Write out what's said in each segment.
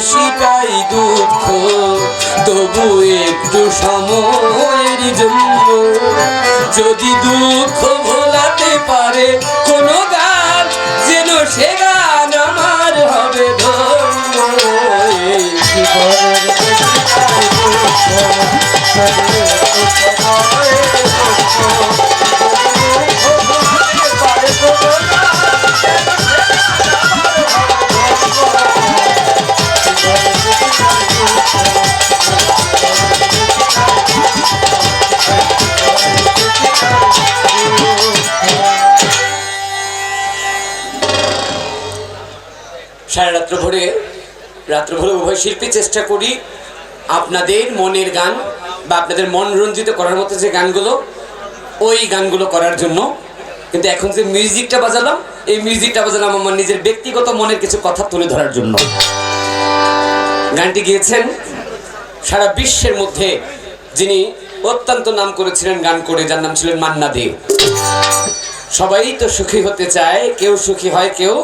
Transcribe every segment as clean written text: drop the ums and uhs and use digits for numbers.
বেশিটাই দুঃখ, তবু একটু সময়ের জন্য যদি দুঃখ ভোলাতে পারে কোনো গান, যেন সে গান আমার হবে ধন্য। সারা রাত্র ভরে উভয় শিল্পী চেষ্টা করি আপনাদের মনের গান বা আপনাদের মন রঞ্জিত করার মতো যে গানগুলো, ওই গানগুলো করার জন্য। কিন্তু এখন যে মিউজিকটা বাজালাম, এই মিউজিকটা বাজালাম আমার নিজের ব্যক্তিগত মনের কিছু কথা তুলে ধরার জন্য। গানটি গিয়েছেন সারা বিশ্বের মধ্যে যিনি অত্যন্ত নাম করেছিলেন গান করে, যার নাম ছিলেন মান্না দে। সবাই তো সুখী হতে চায়, কেউ সুখী হয় কেউ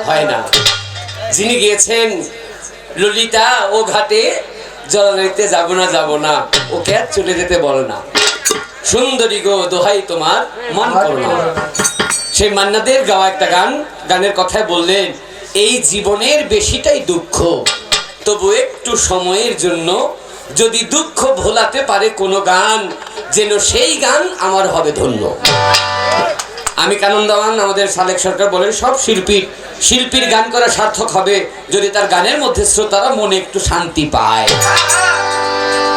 হয় না। যিনি গিয়েছেন ললিতা ও ঘাটে জল নিতে যাব না, ওকে আর চলে যেতে বল না, সুন্দরী গো দোহাই তোমার মান করো না। সেই মান্নাদের গাওয়া একটা গান, গানের কথায় বললেন এই জীবনের বেশিটাই দুঃখ, তবু একটু সময়ের জন্য যদি দুঃখ ভোলাতে পারে কোনো গান, যেন সেই গান আমার হবে ধন্য। আমি কানন্দামান আমাদের সালেক সরকার বলেন সব শিল্পীর গান করা সার্থক হবে যদি তার গানের মধ্যে শ্রোতারা মনে একটু শান্তি পায়।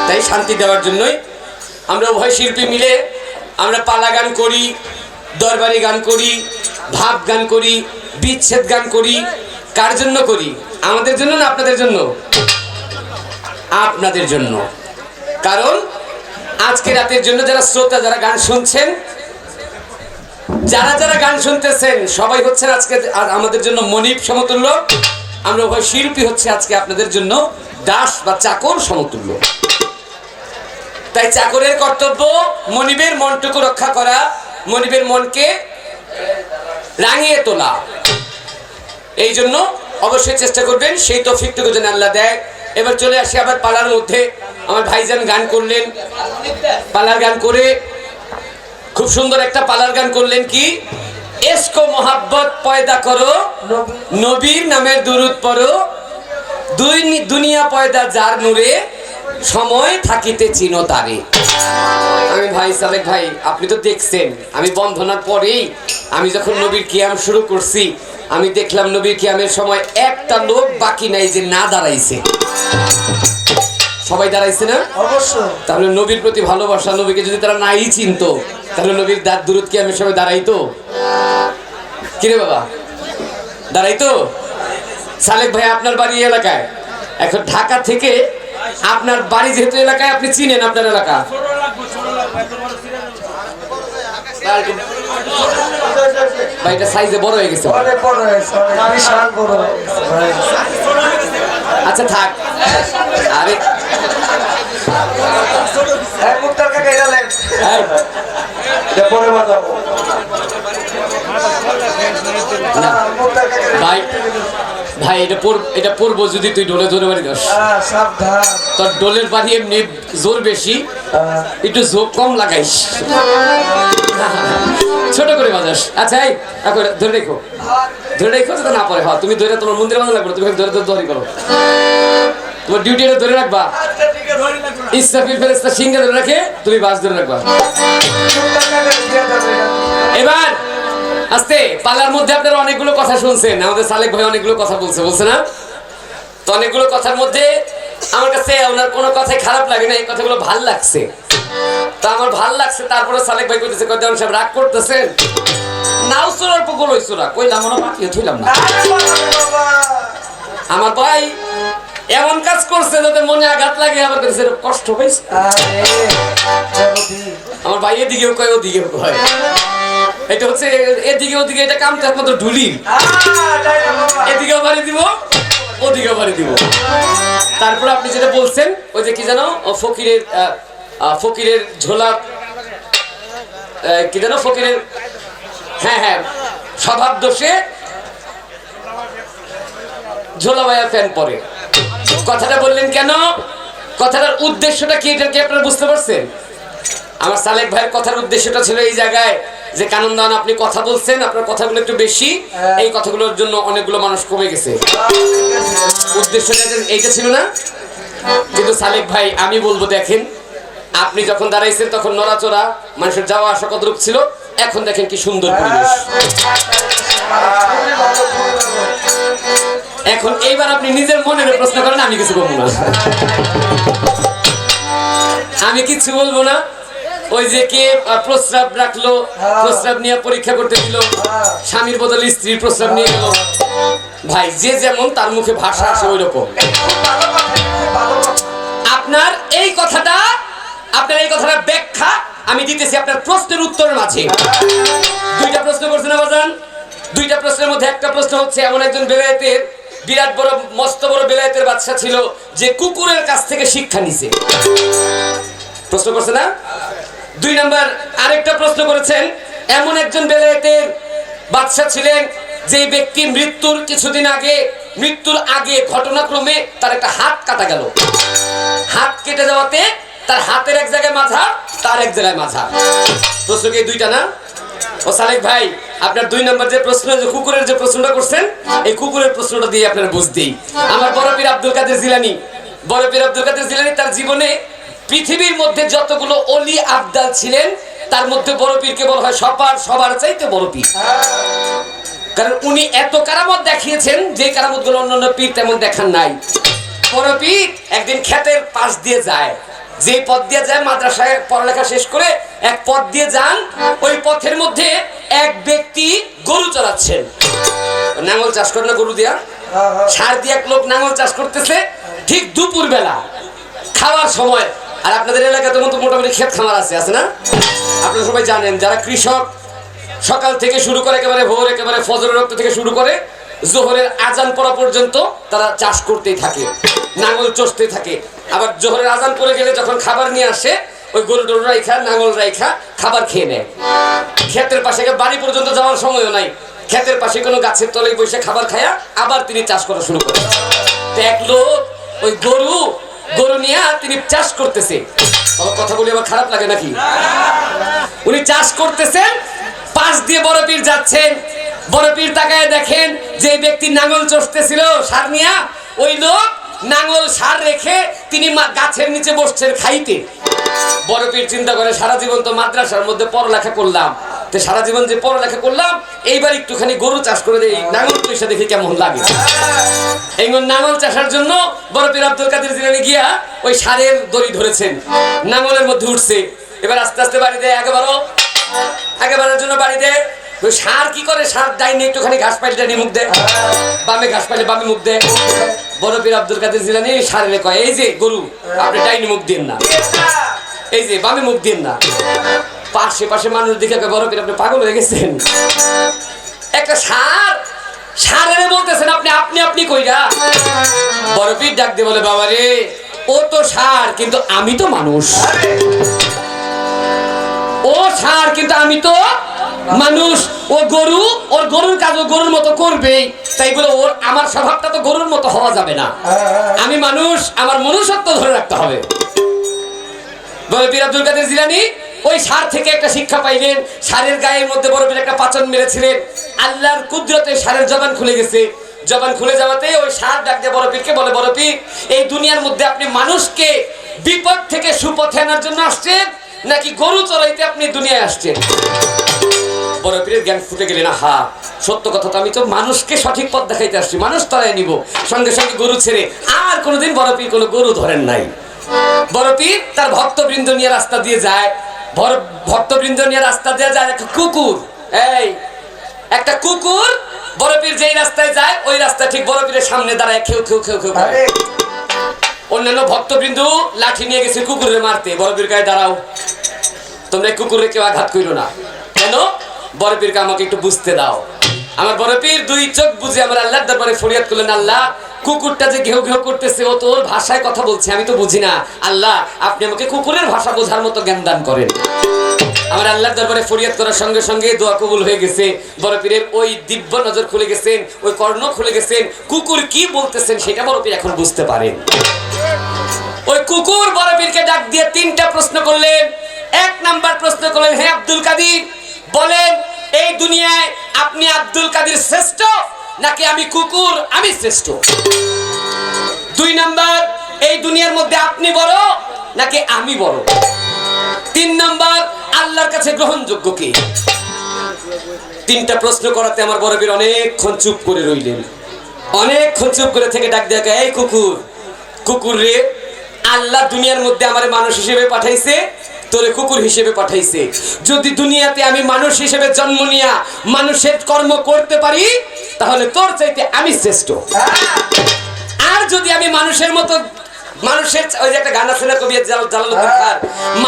তাই শান্তি দেওয়ার জন্যই আমরা উভয় শিল্পী মিলে আমরা পালা গান করি, দরবারি গান করি, ভাব গান করি, বিচ্ছেদ গান করি। কার জন্য করি? আমাদের জন্য না আপনাদের জন্য? আপনাদের জন্য। কারণ আজকে রাতের জন্য যারা শ্রোতা, যারা গান শুনছেন, যারা গান শুনতেছেন, সবাই হচ্ছেন আজকে আমাদের জন্য মনিব সমতুল্য। আমরা উভয় শিল্পী হচ্ছে আজকে আপনাদের জন্য দাস বা চাকর সমতুল্য। তাই চাকরের কর্তব্য মনিবের মনটুকু রক্ষা করা, মনিবের মনকে রাঙিয়ে তোলা। এই জন্য অবশ্যই চেষ্টা করবেন, সেই তৌফিকটুকু যেন আল্লাহ দেয়। এবার চলে আসি আবার পালার মধ্যে। আমার ভাইজান গান করলেন, পালার গান করে খুব সুন্দর একটা পালার গান করলেন। কি? এসকো মোহাব্বত পয়দা করো, নবীর নামের দুরুদ পড়ো, দুনিয়া পয়দা যার নূরে, সময় থাকিতে চিনো তারে। আমি ভাই সালেক ভাই, আপনি তো দেখছেন আমি বন্ধনার পরেই আমি যখন নবীর কিয়াম শুরু করছি, আমি দেখলাম নবীর কিয়ামের সময় একটা লোক বাকি নাই যে না দাঁড়াইছে। সবাই দাঁড়াইছে না? অবশ্যই। তাহলে নবীর প্রতি ভালোবাসা, নবীকে যদি তারা নাই চিনতো, তাহলে নবীর দুরুদ কিয়ামের সময় দাঁড়াইতো? কিরে বাবা, দাঁড়াইতো? সালেক ভাই আপনার বাড়ি এলাকায়, এখন ঢাকা থেকে আপনার বাড়ি যেহেতু এলাকায়, আপনি চিনেন আপনার এলাকা। ভাইটা সাইজে বড় হয়ে গেছে, আচ্ছা থাক। আরে ভাই ভাই এটা পড়বো যদি তুই ডোলে জোরে বাড়ি দাস, তোর ডোলের বাড়ি এমনি জোর বেশি, একটু জোর কম লাগাইস, ছোট করে বাজাস। আচ্ছা ধরে রেখো যাতে না পড়ে। তুমি ধরে তোমার মন্দিরে বাজা লাগবে, তুমি ধরে করো, তোমার ডিউটি এটা ধরে রাখবা। ইসরাফিল ফেরেশতা সিংহে ধরে রাখে, তুমি বাস ধরে রাখবা। এবার আস্তে পালার মধ্যে আপনারা অনেকগুলো কথা শুনছেন, আমাদের সালেক ভাই অনেকগুলো কথা বলছে না? তো অনেকগুলো কথার মধ্যে আমার কাছে ওনার কোনো কথাই খারাপ লাগে না, এই কথাগুলো ভাল লাগছে। তো আমার ভাল লাগছে, তারপরে সালেক ভাই কইতেছে দেওয়ান সাহেব রাগ করতেছেন, নাও চোরার পকল হইছো না, কইলাম না বাকি থইলাম না। আমার ভাই এমন কাজ করছে যাতে মনে আঘাত লাগে, আবার কষ্ট পাইছে। আমার ভাই এদিকেও কয় ওদিকেও কয়, এটা হচ্ছে এদিকে ওদিকে, এটা কামটা একমাত্র ঢুলি, এদিকেও বাড়ি দিব ওদিকেও বাড়ি দিব। তারপরে আপনি যেটা বলছেন ওই যে কি জানো, ফকিরের ঝোলা, কি জানো ফকিরের, হ্যাঁ স্বভাব দোষে ঝোলা ভাইয়া ফ্যান পরে। কথাটা বললেন কেন? কথাটার উদ্দেশ্যটা কি, এটা কি আপনারা বুঝতে পারছেন? আমার সালেক ভাইয়ের কথার উদ্দেশ্যটা ছিল এই জায়গায় যে কানন্দান আপনি কথা বলছেন, আপনার কথাগুলো একটু বেশি, এই কথাগুলোর জন্য অনেকগুলো মানুষ কমে গেছে। উদ্দেশ্যটা এইটা ছিল না? কিন্তু সালেক ভাই আমি বলবো, দেখেন আপনি যখন দাঁড়াইছেন তখন নড়াচড়া মানুষের যাওয়া আসা কতটুক ছিল, এখন দেখেন কি সুন্দর পরিবেশ। এখন এইবার আপনি নিজের মনের প্রশ্ন করেন, আমি কিছু বলবো না, আমি কিছু বলবো না। ওই যে কে প্রস্রাব রাখলো, প্রস্রাব নিয়ে পরীক্ষা করতে দিল, স্বামীর বদলে স্ত্রীর প্রস্রাব নিয়ে গেল, ভাই যে যেমন তার মুখে ভাষা আসে ওই রকম। আপনার এই কথাটা ব্যাখ্যা আমি দিতেছি আপনার প্রশ্নের উত্তরের মাঝে। দুইটা প্রশ্ন করছেন বাজান, দুইটা প্রশ্নের মধ্যে একটা প্রশ্ন হচ্ছে এমন একজন বেলায়েতের বিরাট বড় মস্ত বড় বেলায়েতের বাদশা ছিল যে কুকুরের কাছ থেকে শিক্ষা নিছে, প্রশ্ন করছে না? দুই নাম্বার আরেকটা প্রশ্ন করেছেন এমন একজন বেলায়েতের বাদশা ছিলেন যে ব্যক্তি মৃত্যুর আগে ঘটনাক্রমে তার একটা হাত কাটা গেল, হাত কেটে যাওয়াতে তার হাতের এক জায়গায় মাঝার, তার এক জায়গায় মাঝার। প্রশ্ন কি দুইটা না? ও সালেক ভাই, আপনার দুই নম্বর যে প্রশ্ন, যে কুকুরের যে প্রশ্নটা করছেন, এই কুকুরের প্রশ্নটা দিয়ে আপনারা বুঝতেই, আমার বড় পীর আব্দুল কাদের জিলানী তার জীবনে পৃথিবীর মধ্যে যতগুলো অলি আবদাল ছিলেন তার মধ্যে বড় পীরকে বলা হয় সবার চাইতে বড় পীর। কারণ উনি এত কারামত দেখিয়েছেন যে কারামত গুলো অন্যান্য পীর তেমন দেখান নাই। বড় পীর একদিন ক্ষেতের পাশ দিয়ে যায়, যে পথ দিয়ে যায় মাদ্রাসায় পড়ালেখা শেষ করে এক পথ দিয়ে যান, ওই পথের মধ্যে এক ব্যক্তি গরু চড়াচ্ছেন, নাঙ্গল চাষ করে না গরু দিয়া, সার দিয়ে এক লোক নাঙ্গল চাষ করতেছে, ঠিক দুপুর বেলা খাওয়ার সময়। আর আপনাদের এলাকাতে মতো মোটামুটি ক্ষেত খামার আছে না? আপনারা সবাই জানেন, যারা কৃষক সকাল থেকে শুরু করে একেবারে ভোর, একেবারে ফজরের রক্ত থেকে শুরু করে জোহরের আজান পড়া পর্যন্ত তারা চাষ করতেই থাকে, নাঙ্গল চষতে থাকে। আবার জোহরের আজান পড়ে গেলে যখন খাবার নিয়ে আসে, ওই গরু টরু রাইখা নাঙ্গল রাইখা খাবার খেয়ে নেয়। ক্ষেতের পাশে বাড়ি পর্যন্ত যাওয়ার সময়ও নাই, ক্ষেতের পাশে কোনো গাছের তলায় বসে খাবার খায়া আবার তিনি চাষ করা শুরু করেন। এক লোক ওই গরু নিয়ে তিনি চাষ করতেছে, কথা বলি আবার খারাপ লাগে নাকি? উনি চাষ করতেছেন, পাশ দিয়ে বড় পীর যাচ্ছেন, বড় পীর তাকায় দেখেন যে ব্যক্তি নাঙ্গল চষতেছিল সার নিয়া, ওই লোক নাঙ্গল সার রেখে তিনি গাছের নিচে বসছেন খাইতে। বড় পীর চিন্তা করে, সারা জীবন তো মাদ্রাসার মধ্যে পড়ালেখা করলাম, তো সারা জীবন যে পড়ালেখা করলাম, এইবার একটুখানি গরু চাষ করে দেই, নাঙ্গল পয়সা দেখে কেমন লাগে। এই নাঙ্গল চাষের জন্য বড় পীর আব্দুল কাদের জিলানী গিয়া ওই সারের দড়ি ধরেছেন, নাঙ্গলের মধ্যে উঠছে। এবার আস্তে আস্তে বাড়ি দেয়, আগেবারের জন্য বাড়ি দেয়। ওই সার কি করে, সার ডাইনে একটুখানি ঘাস পাইলে ডাইনি মুখ দেয়, বামে ঘাস পাইলে বামে মুখ দেয়। বড় পীর আব্দুল কাদের জিলানী সারের কয়, এই যে গরু আপনি ডাইনি মুখ দেন না, এই যে বামে মুখ দেন না। পাশে মানুষ দেখে বড় পীর আপনি পাগল হয়ে গেছেন, একটা সারের বলতেছেন আপনি কইরা। বড় পীর ডাক দিয়ে বলে, বাবা রে, ও তো সার কিন্তু আমি তো মানুষ, ও সার কিন্তু আমি তো মানুষ, ও গরু, ওর গরুর কাজ ও গরুর মতো করবে, তাই বলে ওর আমার স্বভাবটা তো গরুর মতো হওয়া যাবে না, আমি মানুষ, আমার মনুষ্যত্ব ধরে রাখতে হবে। বড় পীর আব্দুল কাদের জিলানী ওই সার থেকে একটা শিক্ষা পাইলেন, সারের গায়ের মধ্যে বড় পীর একটা পাচন মেরেছিলেন, আল্লাহর কুদরতে সারের জবান খুলে গেছে। জবান খুলে যাওয়াতে ওই সার ডাক দিয়ে বড় পীরকে বলে, বড় পীর, এই দুনিয়ার মধ্যে আপনি মানুষকে বিপদ থেকে সুপথে আনার জন্য আসছেন নাকি গরু চড়াইতে আপনি দুনিয়ায় আসছেন? বড় পীরের জ্ঞান ফুটে গেলেন, হা সত্য কথা তো, আমি তো মানুষকে সঠিক পথ দেখাইতে আসছি, মানুষ তারাই নিব, সঙ্গে সঙ্গে গরু ছেড়ে। আর কোনোদিন বড় পীর কোনো গরু ধরেন নাই। বড় পীর তার ভক্তবৃন্দ নিয়ে রাস্তা দিয়ে যায়, একটা কুকুর, একটা কুকুর বড় পীর যেই রাস্তায় যায় ওই রাস্তা ঠিক বড় পীরের সামনে দাঁড়ায় খেউ খেউ খেউ খেউ করে। অন্যান্য ভক্তবৃন্দ লাঠি নিয়ে গেছে কুকুরের মারতে, বড় পীর গায়ে দাঁড়াও, তোমরা কুকুরে কেউ আঘাত করিল না। কেন? বড় পীরকে আমাকে একটু বুঝতে দাও। আমার বড় পীর দুই চোখ বুঝে আমার আল্লাহর দরবারে ফরিয়াদ করলেন, আল্লাহ কুকুরটা যে ঘেউ ঘেউ করতেছে ও তো ওর ভাষায় কথা বলছে, আমি তো বুঝি না। আল্লাহ আপনি আমাকে কুকুরের ভাষা বোঝার মতো জ্ঞান দান করেন। আমার আল্লাহর দরবারে ফরিয়াদ করার সঙ্গে সঙ্গে দোয়া কবুল হয়ে গেছে। বড় পীরের ওই দিব্য নজর খুলে গেছেন, ওই কর্ণ খুলে গেছেন, কুকুর কি বলতেছেন সেটা বড় পীর এখন বুঝতে পারেন। ওই কুকুর বড় পীরকে ডাক দিয়ে তিনটা প্রশ্ন করলেন। এক নাম্বার প্রশ্ন করলেন, হে আব্দুল কাদির বলেন এই দুনিয়ায় আপনি আব্দুল কাদির শ্রেষ্ঠ নাকি আমি কুকুর আমি শ্রেষ্ঠ? দুই নাম্বার, এই দুনিয়ার মধ্যে আপনি বড় নাকি আমি বড়? তিন নাম্বার, আল্লাহর কাছে গ্রহণযোগ্য কি? তিনটা প্রশ্ন করাতে আমার বড় পীর অনেকক্ষণ চুপ করে রইলেন। অনেকক্ষণ চুপ করে থেকে ডাক দেখা, এই কুকুর, কুকুর রে, আল্লাহ দুনিয়ার মধ্যে আমার মানুষ হিসেবে পাঠাইছে, তোরে কুকুর হিসেবে পাঠাইছে। যদি দুনিয়াতে আমি মানুষ হিসেবে জন্ম নিয়া মানুষের কর্ম করতে পারি তাহলে তোর চাইতে আমি শ্রেষ্ঠ। আর যদি আমি মানুষের মতো, মানুষের ওই যে একটা গান আছে না কবি জালালউদ্দিন খান,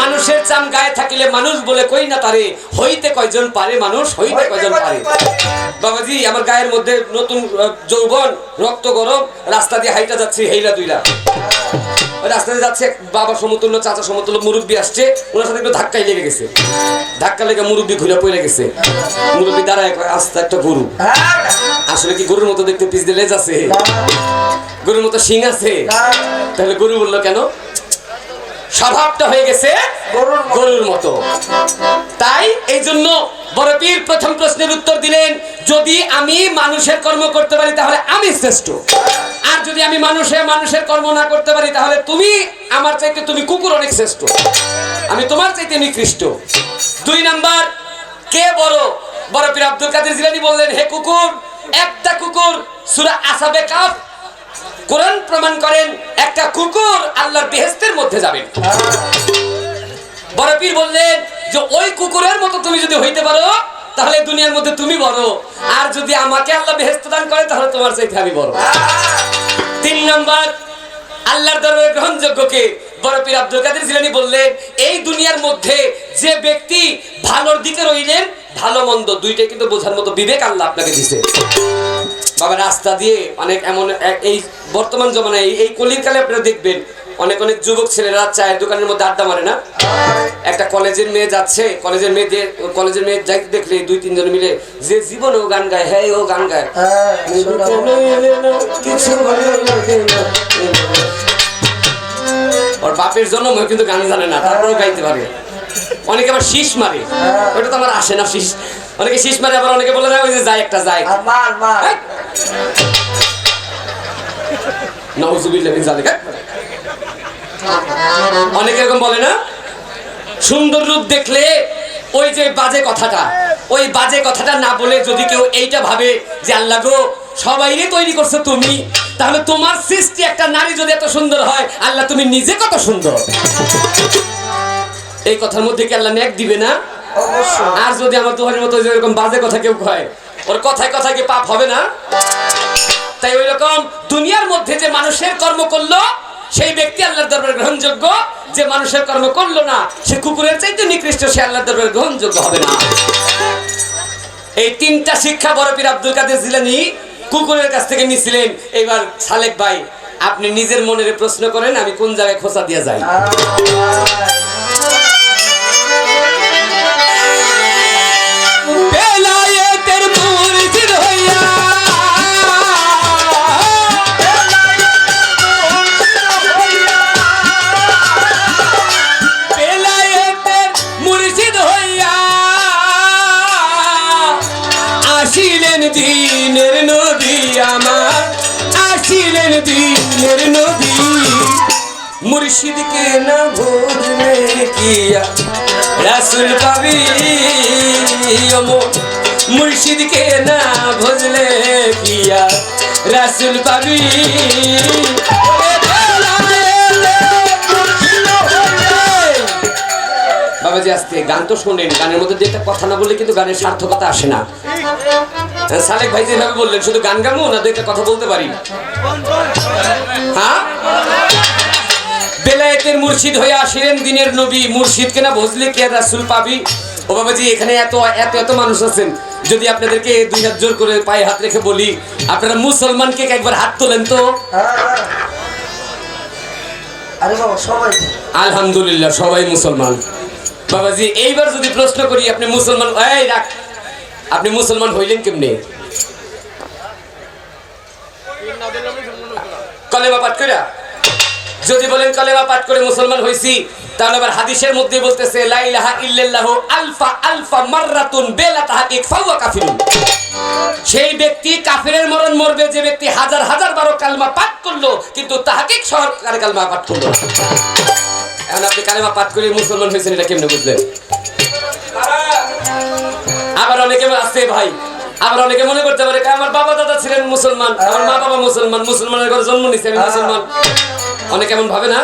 মানুষের চাম গায়ে থাকিলে মানুষ বলে কই না তারে, হইতে কয়জন পারে মানুষ হইতে কয়জন পারে। বাবাজি আমার গায়ের মধ্যে নতুন যৌবন, রক্ত গরম, রাস্তা দিয়ে হাইটা যাচ্ছি হেইলা দুইলা, রাস্তাতে যাচ্ছে বাবা সমতুল্য চাচা সমতুল্য মুরব্বী আসছে, ওনার সাথে একটু ধাক্কাই লেগে গেছে। ধাক্কা লেগে মুরব্বী ঘুরে পড়ে গেছে। মুরব্বী দাঁড়ায় আস্তে একটা গরু, আসলে কি গরুর মতো দেখতে, পিছ দিয়ে লেজ আছে, গরুর মতো শিং আছে, তাহলে গরু বললো কেন? স্বভাবটা হয়ে গেছে গরুর মতো। তাই এই জন্য বড় পীর প্রথম প্রশ্নের উত্তর দিলেন, যদি আমি মানুষের কর্ম করতে পারি তাহলে আমি শ্রেষ্ঠ, আর যদি আমি মানুষের কর্ম না করতে পারি তাহলে তুমি আমার চাইতে, তুমি কুকুর অনেক শ্রেষ্ঠ, আমি তোমার চাইতে নিকৃষ্ট। দুই নাম্বার, কে বড়? বড় পীর আব্দুল কাদের জিলানী বললেন, হে কুকুর, একটা কুকুর, সূরা আসহাবে কাফ কোরআন প্রমাণ করেন একটা কুকুর আল্লাহর বেহেশতের মধ্যে যাবে। বড় পীর বললেন যে ওই কুকুরের মতো তুমি যদি হইতে পারো তাহলে দুনিয়ার মধ্যে তুমি বড়, আর যদি আমাকে আল্লাহ বেহেশত দান করে তাহলে তোমার চাইতে আমি বড়। তিন নাম্বার, আল্লাহর দরবারে গ্রহণযোগ্য কে? বড় পীর আব্দুল কাদের জিলানী বললেন, এই দুনিয়ার মধ্যে যে ব্যক্তি ভালোর দিকে রইলেন, ভালো মন্দ দুইটাই কিন্তু বোঝার মতো বিবেক আল্লাহ আপনাকে দিয়েছে। বাবা রাস্তা দিয়ে অনেক এমন এই বর্তমান জমানায় এই কলির কালে আপনারা দেখবেন অনেক অনেক যুবক ছেলেরা চায়ের দোকানের মধ্যে আড্ডা মারে না। একটা কলেজের মেয়ে যাচ্ছে, কলেজের মেয়ে দেখলে দুই তিনজন মিলে যে জীবন ও গান গায়, হ্যাঁ ও গান গায়, ওর বাপের জন্য কিন্তু গান জানে না, তারপরেও গাইতে পারে। অনেকে আবার শীষ মারে, ওটা তো আমার আসে না শীষ, অনেকে শীষ মারে, আবার অনেকে বলে না ওই যে যায় একটা যায় নাউজুবিল্লাহ মিন যালিক, অনেকে এরকম বলে না। সুন্দর রূপ দেখলে ওই যে বাজে কথাটা, ওই বাজে কথাটা না বলে যদি কেউ এইটা ভাবে যে আল্লাহ গো সবাইরে তৈরি করছো তুমি, তাহলে তোমার সৃষ্টি একটা নারী যদি এত সুন্দর হয়, আল্লাহ তুমি নিজে কত সুন্দর, এই কথার মধ্যে কি আল্লাহ নেক দিবে না? আর যদি আমার দোহারের মতো এরকম বাজে কথা কেউ কয়, ওর কথায় কথায় কি পাপ হবে না? তাই ওই রকম দুনিয়ার মধ্যে যে মানুষের কর্ম করলো সেই ব্যক্তি আল্লাহর দরবারে গ্রহণযোগ্য, যে মানুষের কর্ম করলো না সে কুকুরের চাইতে নিকৃষ্ট, সে আল্লাহর দরবারে গ্রহণযোগ্য হবে না। এই তিনটা শিক্ষা বড় পীর আব্দুল কাদের জিলানী কুকুরের কাছ থেকে নিছিলেন। এবার সালেক ভাই আপনি নিজের মনের প্রশ্ন করেন, আমি কোন জায়গায় খোঁচা দিয়ে যাই। দিনের নবী আমার, আসিলেন দিনের নবী, মুর্শিদকে না ভুললে কিয়া রাসূল পাবি, মুর্শিদকে না ভুললে কিয়া রাসূল পাবি। বাবাজি আস্তে গান তো শোনেন, গানের মধ্যে যে একটা কথা না বললে কিন্তু গানের সার্থকতা আসে না। সালেক ভাই যেভাবে বললেন শুধু গান গামো না, দুইটা কথা বলতে পারি। হ্যাঁ, বেলায়েতের মুর্শিদ হয়ে আসিলেন দিনের নবী, মুর্শিদকে না বুঝলে কি আর রাসূল পাবি। ও বাবাজি এখানে এত এত এত মানুষ আছেন, যদি আপনাদেরকে দুই হাত জোর করে পায়ে হাত রেখে বলি, আপনারা মুসলমানকে একবার হাত তোলেন তো। আরে বাবা সবাই আলহামদুলিল্লাহ সবাই মুসলমান। বাবাজি এইবার যদি প্রশ্ন করি আপনি মুসলমান, এই রাখ, আপনি মুসলমান হইলেন কেমনে? কলেমা পাঠ করে। যদি বলেন কলেমা পাঠ করে মুসলমান হইছি, তাহলে আবার হাদিসের মধ্যে বলতেছে লা ইলাহা ইল্লাল্লাহু আলফা আলফা মাররাতুন বিলা তাহকিক ফাহুয়া কাফিরুন। সেই ব্যক্তি কাফিরের মরণ মরবে যে ব্যক্তি হাজার হাজার বারো কালমা পাঠ করলো কিন্তু তাহকিক সহকারে কালমা পাঠ করলো। এখন আপনি কালেমা পাঠ করে মুসলমান হয়েছেন, এটা কেমনে বুঝলেন? আবার অনেকে আছে ভাই, আবার অনেকে মনে করতে পারে আমার বাবা দাদা ছিলেন মুসলমান, আমার মা বাবা মুসলমান, মুসলমানের ঘরে জন্ম নিচ্ছে, আমি মুসলমান। অনেকে এমন ভাবে না?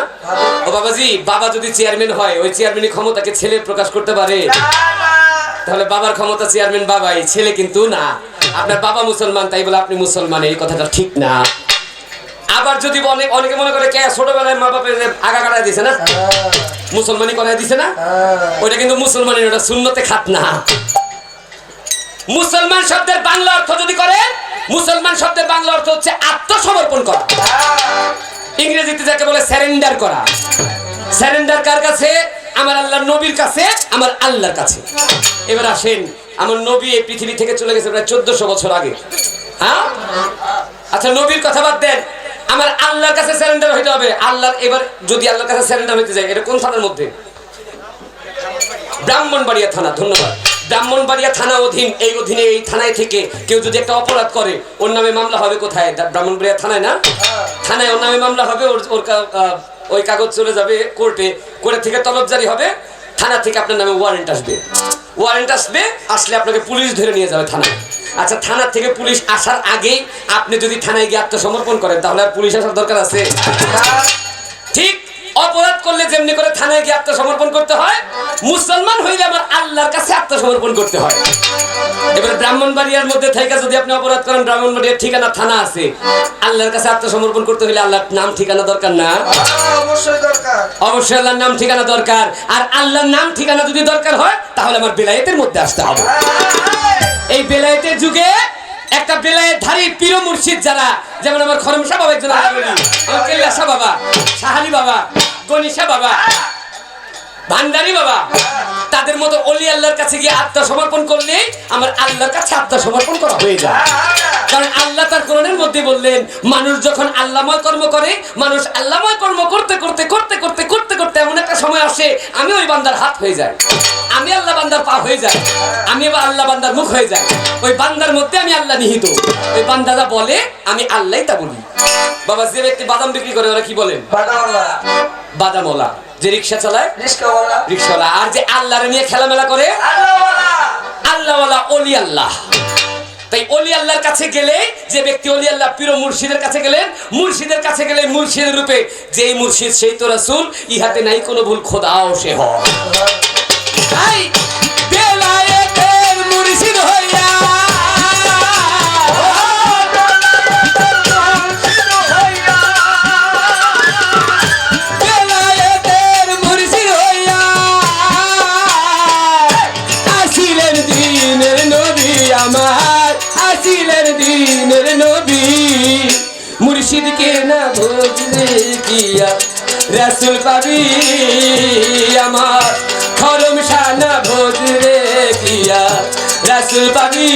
ও বাবাজি, বাবা যদি চেয়ারম্যান হয়, ওই চেয়ারম্যানের ক্ষমতাকে ছেলে প্রকাশ করতে পারে? তাহলে বাবার ক্ষমতা চেয়ারম্যান বাবাই, ছেলে কিন্তু না। আপনার বাবা মুসলমান তাই বলে আপনি মুসলমান, এই কথাটা ঠিক না। আবার যদি অনেকে মনে করে কে ছোটবেলায় মা বাপের আগা কাটায় দিছে না, মুসলমানি করাই দিছে না, ওইটা কিন্তু মুসলমানের, ওটা সুন্নতে খাত না। মুসলমান শব্দের বাংলা অর্থ যদি করেন, মুসলমান শব্দের বাংলা অর্থ হচ্ছে আত্মসমর্পণ করা। ইংরেজিতে যাকে বলে স্যারেন্ডার করা। স্যারেন্ডার কার কাছে? আমার আল্লাহর নবীর কাছে, আমার আল্লাহর কাছে। এবার আসেন, আমার নবী এই পৃথিবী থেকে চলে গেছে প্রায় 1400 বছর আগে। হ্যাঁ, আচ্ছা নবীর কথা বাদ দেন, আমার আল্লাহর কাছে স্যারেন্ডার হইতে হবে। আল্লাহর, এবার যদি আল্লাহর কাছে স্যারেন্ডার হইতে যায়, এটা কোন থানার মধ্যে? ব্রাহ্মণবাড়িয়া থানা। ধন্যবাদ। ব্রাহ্মণবাড়িয়া থানা অধীন, এই অধীনে এই থানায় থেকে কেউ যদি একটা অপরাধ করে, ওর নামে মামলা হবে কোথায়? ব্রাহ্মণবাড়িয়া থানায় না? থানায় ওর নামে মামলা হবে, ওই কাগজ চলে যাবে কোর্টে, কোর্ট থেকে তলব জারি হবে, থানা থেকে আপনার নামে ওয়ারেন্ট আসবে। ওয়ারেন্ট আসবে, আসলে আপনাকে পুলিশ ধরে নিয়ে যাবে থানায়। আচ্ছা, থানা থেকে পুলিশ আসার আগেই আপনি যদি থানায় গিয়ে আত্মসমর্পণ করেন, তাহলে আর পুলিশ আসার দরকার আছে? ঠিক অপরাধ করলে যেমনি করে থানায় গিয়ে আত্মসমর্পণ করতে হয়, মুসলমান হইলে আমার আল্লাহর কাছে আত্মসমর্পণ করতে হয়। এবার ব্রাহ্মণবাড়িয়ার মধ্যে থেকে যদি আপনি অপরাধ করেন, ব্রাহ্মণবাড়িয়ার ঠিকানা থানা আছে, আল্লাহর কাছে আত্মসমর্পণ করতে হলে আল্লাহর নাম ঠিকানা দরকার না? অবশ্যই দরকার, অবশ্যই আল্লাহর নাম ঠিকানা দরকার। আর আল্লাহর নাম ঠিকানা যদি দরকার হয়, তাহলে আমার বেলায়েতের মধ্যে আসতে হবে। এই বেলায়েতের যুগে একটা বেলায়েতধারী পীর মুর্শিদ যারা, যেমন আমার খরম শাহ বাবা, একজন আলী, আমার কেল্লা শাহ বাবা, শাহালি বাবা, গনিশা বাবা, ভান্ডারি বাবা, তাদের মতো অলি আল্লাহর কাছে গিয়ে আত্মসমর্পণ করলে আমার আল্লাহর কাছে আত্মসমর্পণ করা হয়ে যায়। কারণ আল্লাহ তার কোরআনের মধ্যে বললেন, মানুষ যখন আল্লাহময় কর্ম করে, মানুষ আল্লাহময় কর্ম করতে করতে করতে করতে করতে করতে এমন একটা সময় আসে, আমি ওই বান্দার হাত হয়ে যায়, আমি আল্লাহ বান্দার পা হয়ে যায়, আমি আবার আল্লাহ বান্দার মুখ হয়ে যায়। ওই বান্দার মধ্যে আমি আল্লাহ নিহিত। ওই বান্দা যা বলে আমি আল্লাহই তা বলি। বাবা, যে ব্যক্তি বাদাম বিক্রি করে ওরা কি বলেন? বাদামওয়ালা। যে রিক্সা চালায় রিক্সাওয়ালা। আর যে আল্লাহর নিয়ে খেলামেলা করে আল্লাহওয়ালা, অলি আল্লাহ। তাই অলি আল্লাহর কাছে গেলে, যে ব্যক্তি অলি আল্লাহ পীর মুর্শিদের কাছে গেলেন, মুর্শিদের কাছে গেলে মুর্শিদের রূপে যেই মুর্শিদ সেই তো রাসূল, ইহাতে নাই কোনো ভুল, খোদাও সে হয়। তাই বেলায়েতের মুর্শিদ হইয়া আমার আসিলেন দিনের নবী। মুর্শিদকে না ভজলে কিয়া রাসূল পাবি, আমার খরম শাহ না ভজলে কিয়া রাসূল পাবি।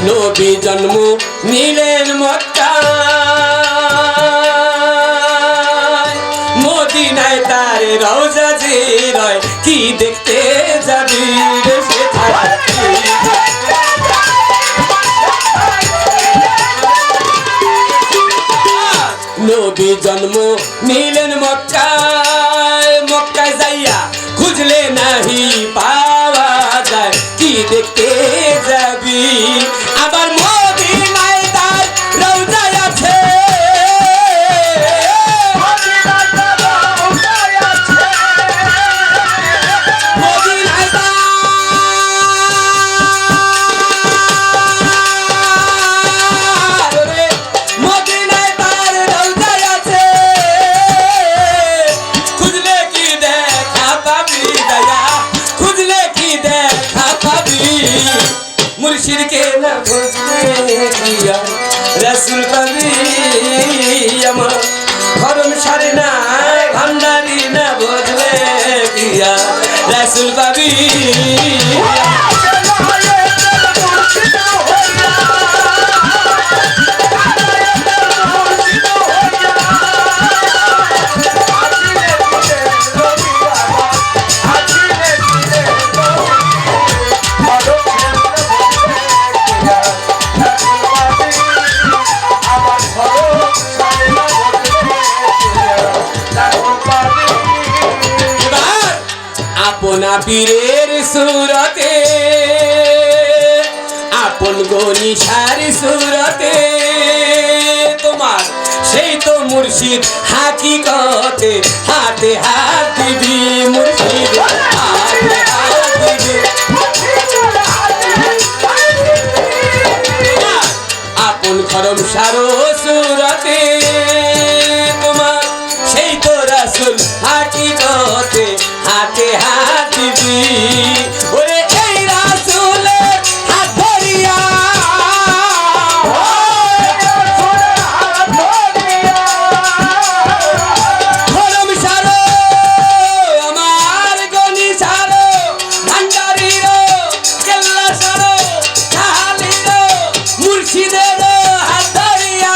নবী জন্ম নিলেন মক্কায়, মদিনায় তার রওজা জিরায়, কি দেখতে যাবি রে সেথায়? নবী জন্ম নিলেন মক্কায়, মক্কায় যাইয়া খুঁজলে নাহি পাওয়া যায়, কি দেখতে পীরের সুরতে আপন গনিশার সুরতে তোমার সেই তো মুর্শিদ হাকিকতে হাতে হাত দিবি মুর্শিদ হাতে হাত দিবি আপন খরম সারো সুরতে তোমার সেই তো রাসূল হাকিকতে হাতে হাত দিবি ওরে এই রাসূলের হাত ধরিয়া খরম সারো আমার গনি সারো ভান্ডারির কেল্লা সারো ঢালির মুর্শিদের হাত ধরিয়া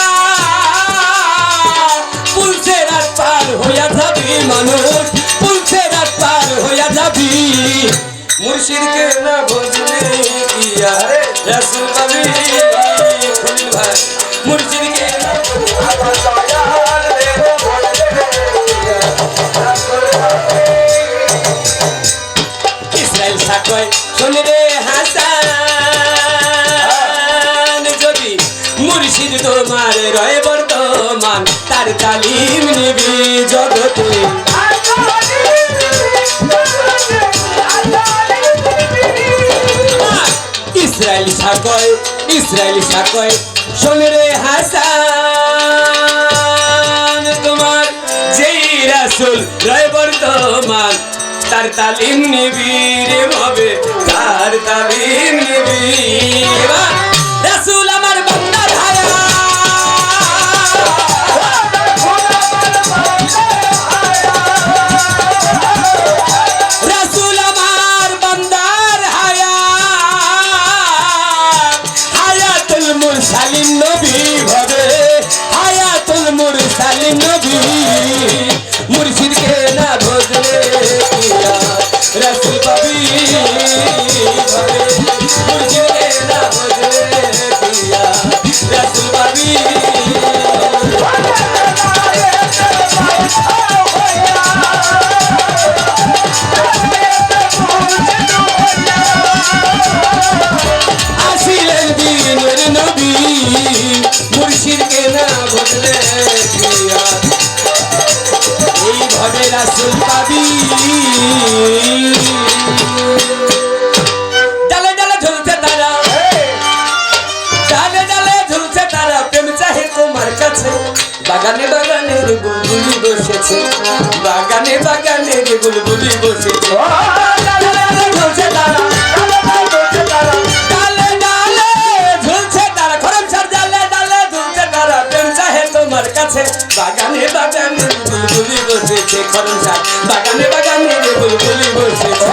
পুলসে রাত পার হইয়া যাবি মানুষ পুলসে রাত পার হইয়া যাবি মুর্শিদকে না বুঝলে কিয়া রাসূল পাবি খলিল ভাই মুর্শিদকে না ইসরাইল সাকয় শুনে রে হাসান যদি মুর্শিদ তোমার রয় বর্তমান তার তালিম নিবি জগতে ইসরাইল সাকয় শোনে রে হাসান তোমার যেই রাসূল রয় বর্তমান তার তালিম নিবি রে ভাবে তার তালিম নিবি রাসূল আমার বান্দার হায়া রাসূল আমার বান্দার হায়া হায়াতুল মুরসালিন নবী ভাবে হায়াতুল মুরসালিন নবী মুর্শিদকে না বুঝলে কিয়া রাসূল পাবি ভাবে মুর্শিদকে না বুঝলে কিয়া রাসূল পাবি আসিলেন দিনের নবী মুর্শিদকে না বুঝলে কিয়া এইভাবে রাসূল পাবি ডালে ডালে ঝুলছে তারা ডালে ডালে ঝুলছে তারা প্রেম চাহে তোমার কাছে বাগানে বাগানে রে বুলবুলি বসেছে বাগানে বাগানে রে বুলবুলি বসেছে ডালে ডালে ঝুলছে তারা ডালে ডালে ঝুলছে তারা খরম সার ডালে ডালে ঝুলছে তারা প্রেম চাহে তোমার কাছে বাগানে বাগানে বুলবুলি বসেছে খরম সার বাগানে বাগানে রে বুলবুলি বসেছে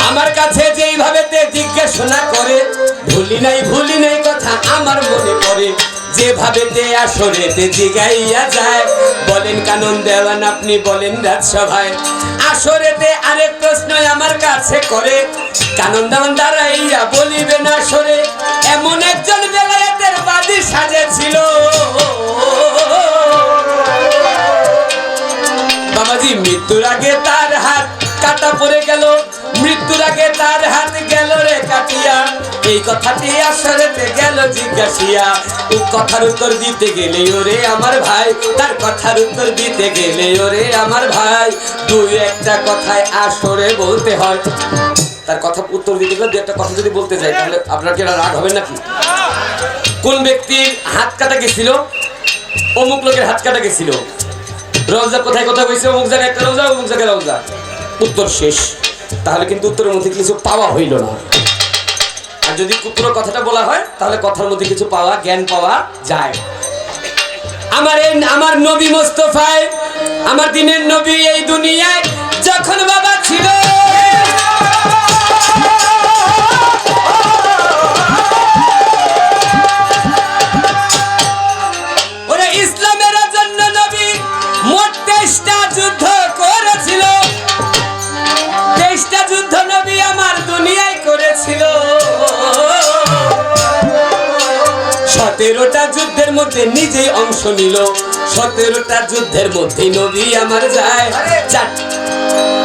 আমার কাছে যেইভাবে তে জিজ্ঞাসা করে ভুলি নাই কথা আমার মনে পড়ে যেভাবে তে আসরে তে জিগাইয়া যায় বলেন কানন দেওয়ান আপনি বলেন রাজসভায় আসরেতে আরেক প্রশ্ন আমার কাছে করে কানন দেওয়ান দাঁড়াইয়া বলিবেন আসরে এমন একজন বেলায়েতের বাদী সাজেছিল বাবাজি মৃত্যুর আগে তার হাত কাটা পড়ে গেল মৃত্যুর আগে তার হাত গেল রে কাটিয়া এই কথাটি আসরেতে গেল জিজ্ঞাসিয়া ও কথার উত্তর দিতে গেলে ওরে আমার ভাই তার কথার উত্তর দিতে গেলে ওরে আমার ভাই দুই একটা কথায় আসরে বলতে হয় তার কথা উত্তর দিতে গেলে দুই একটা কথা যদি বলতে যাই তাহলে আপনার কি রাগ হবে নাকি কোন ব্যক্তির হাত কাটা গেছিল অমুক লোকের হাত কাটা গেছিল রোজা কোথায় কোথায় হয়েছে অমুক জায়গায় একটা রোজা অমুক জায়গায় রোজা উত্তর শেষ তাহলে কিন্তু উত্তরের মধ্যে কিছু পাওয়া হইল না আর যদি পুরো কথাটা বলা হয় তাহলে কথার মধ্যে কিছু পাওয়া জ্ঞান পাওয়া যায় আমার নবী মুস্তাফায় আমার দিনের নবী এই দুনিয়ায় যখন বাবা ছিল ওরে ইসলামের জন্য নবী মোট 23টা যুদ্ধ করেছিল 23টা যুদ্ধ 17টা যুদ্ধের মধ্যে নিজেই অংশ নিল। 17টা যুদ্ধের মধ্যে নবী আমার যায়,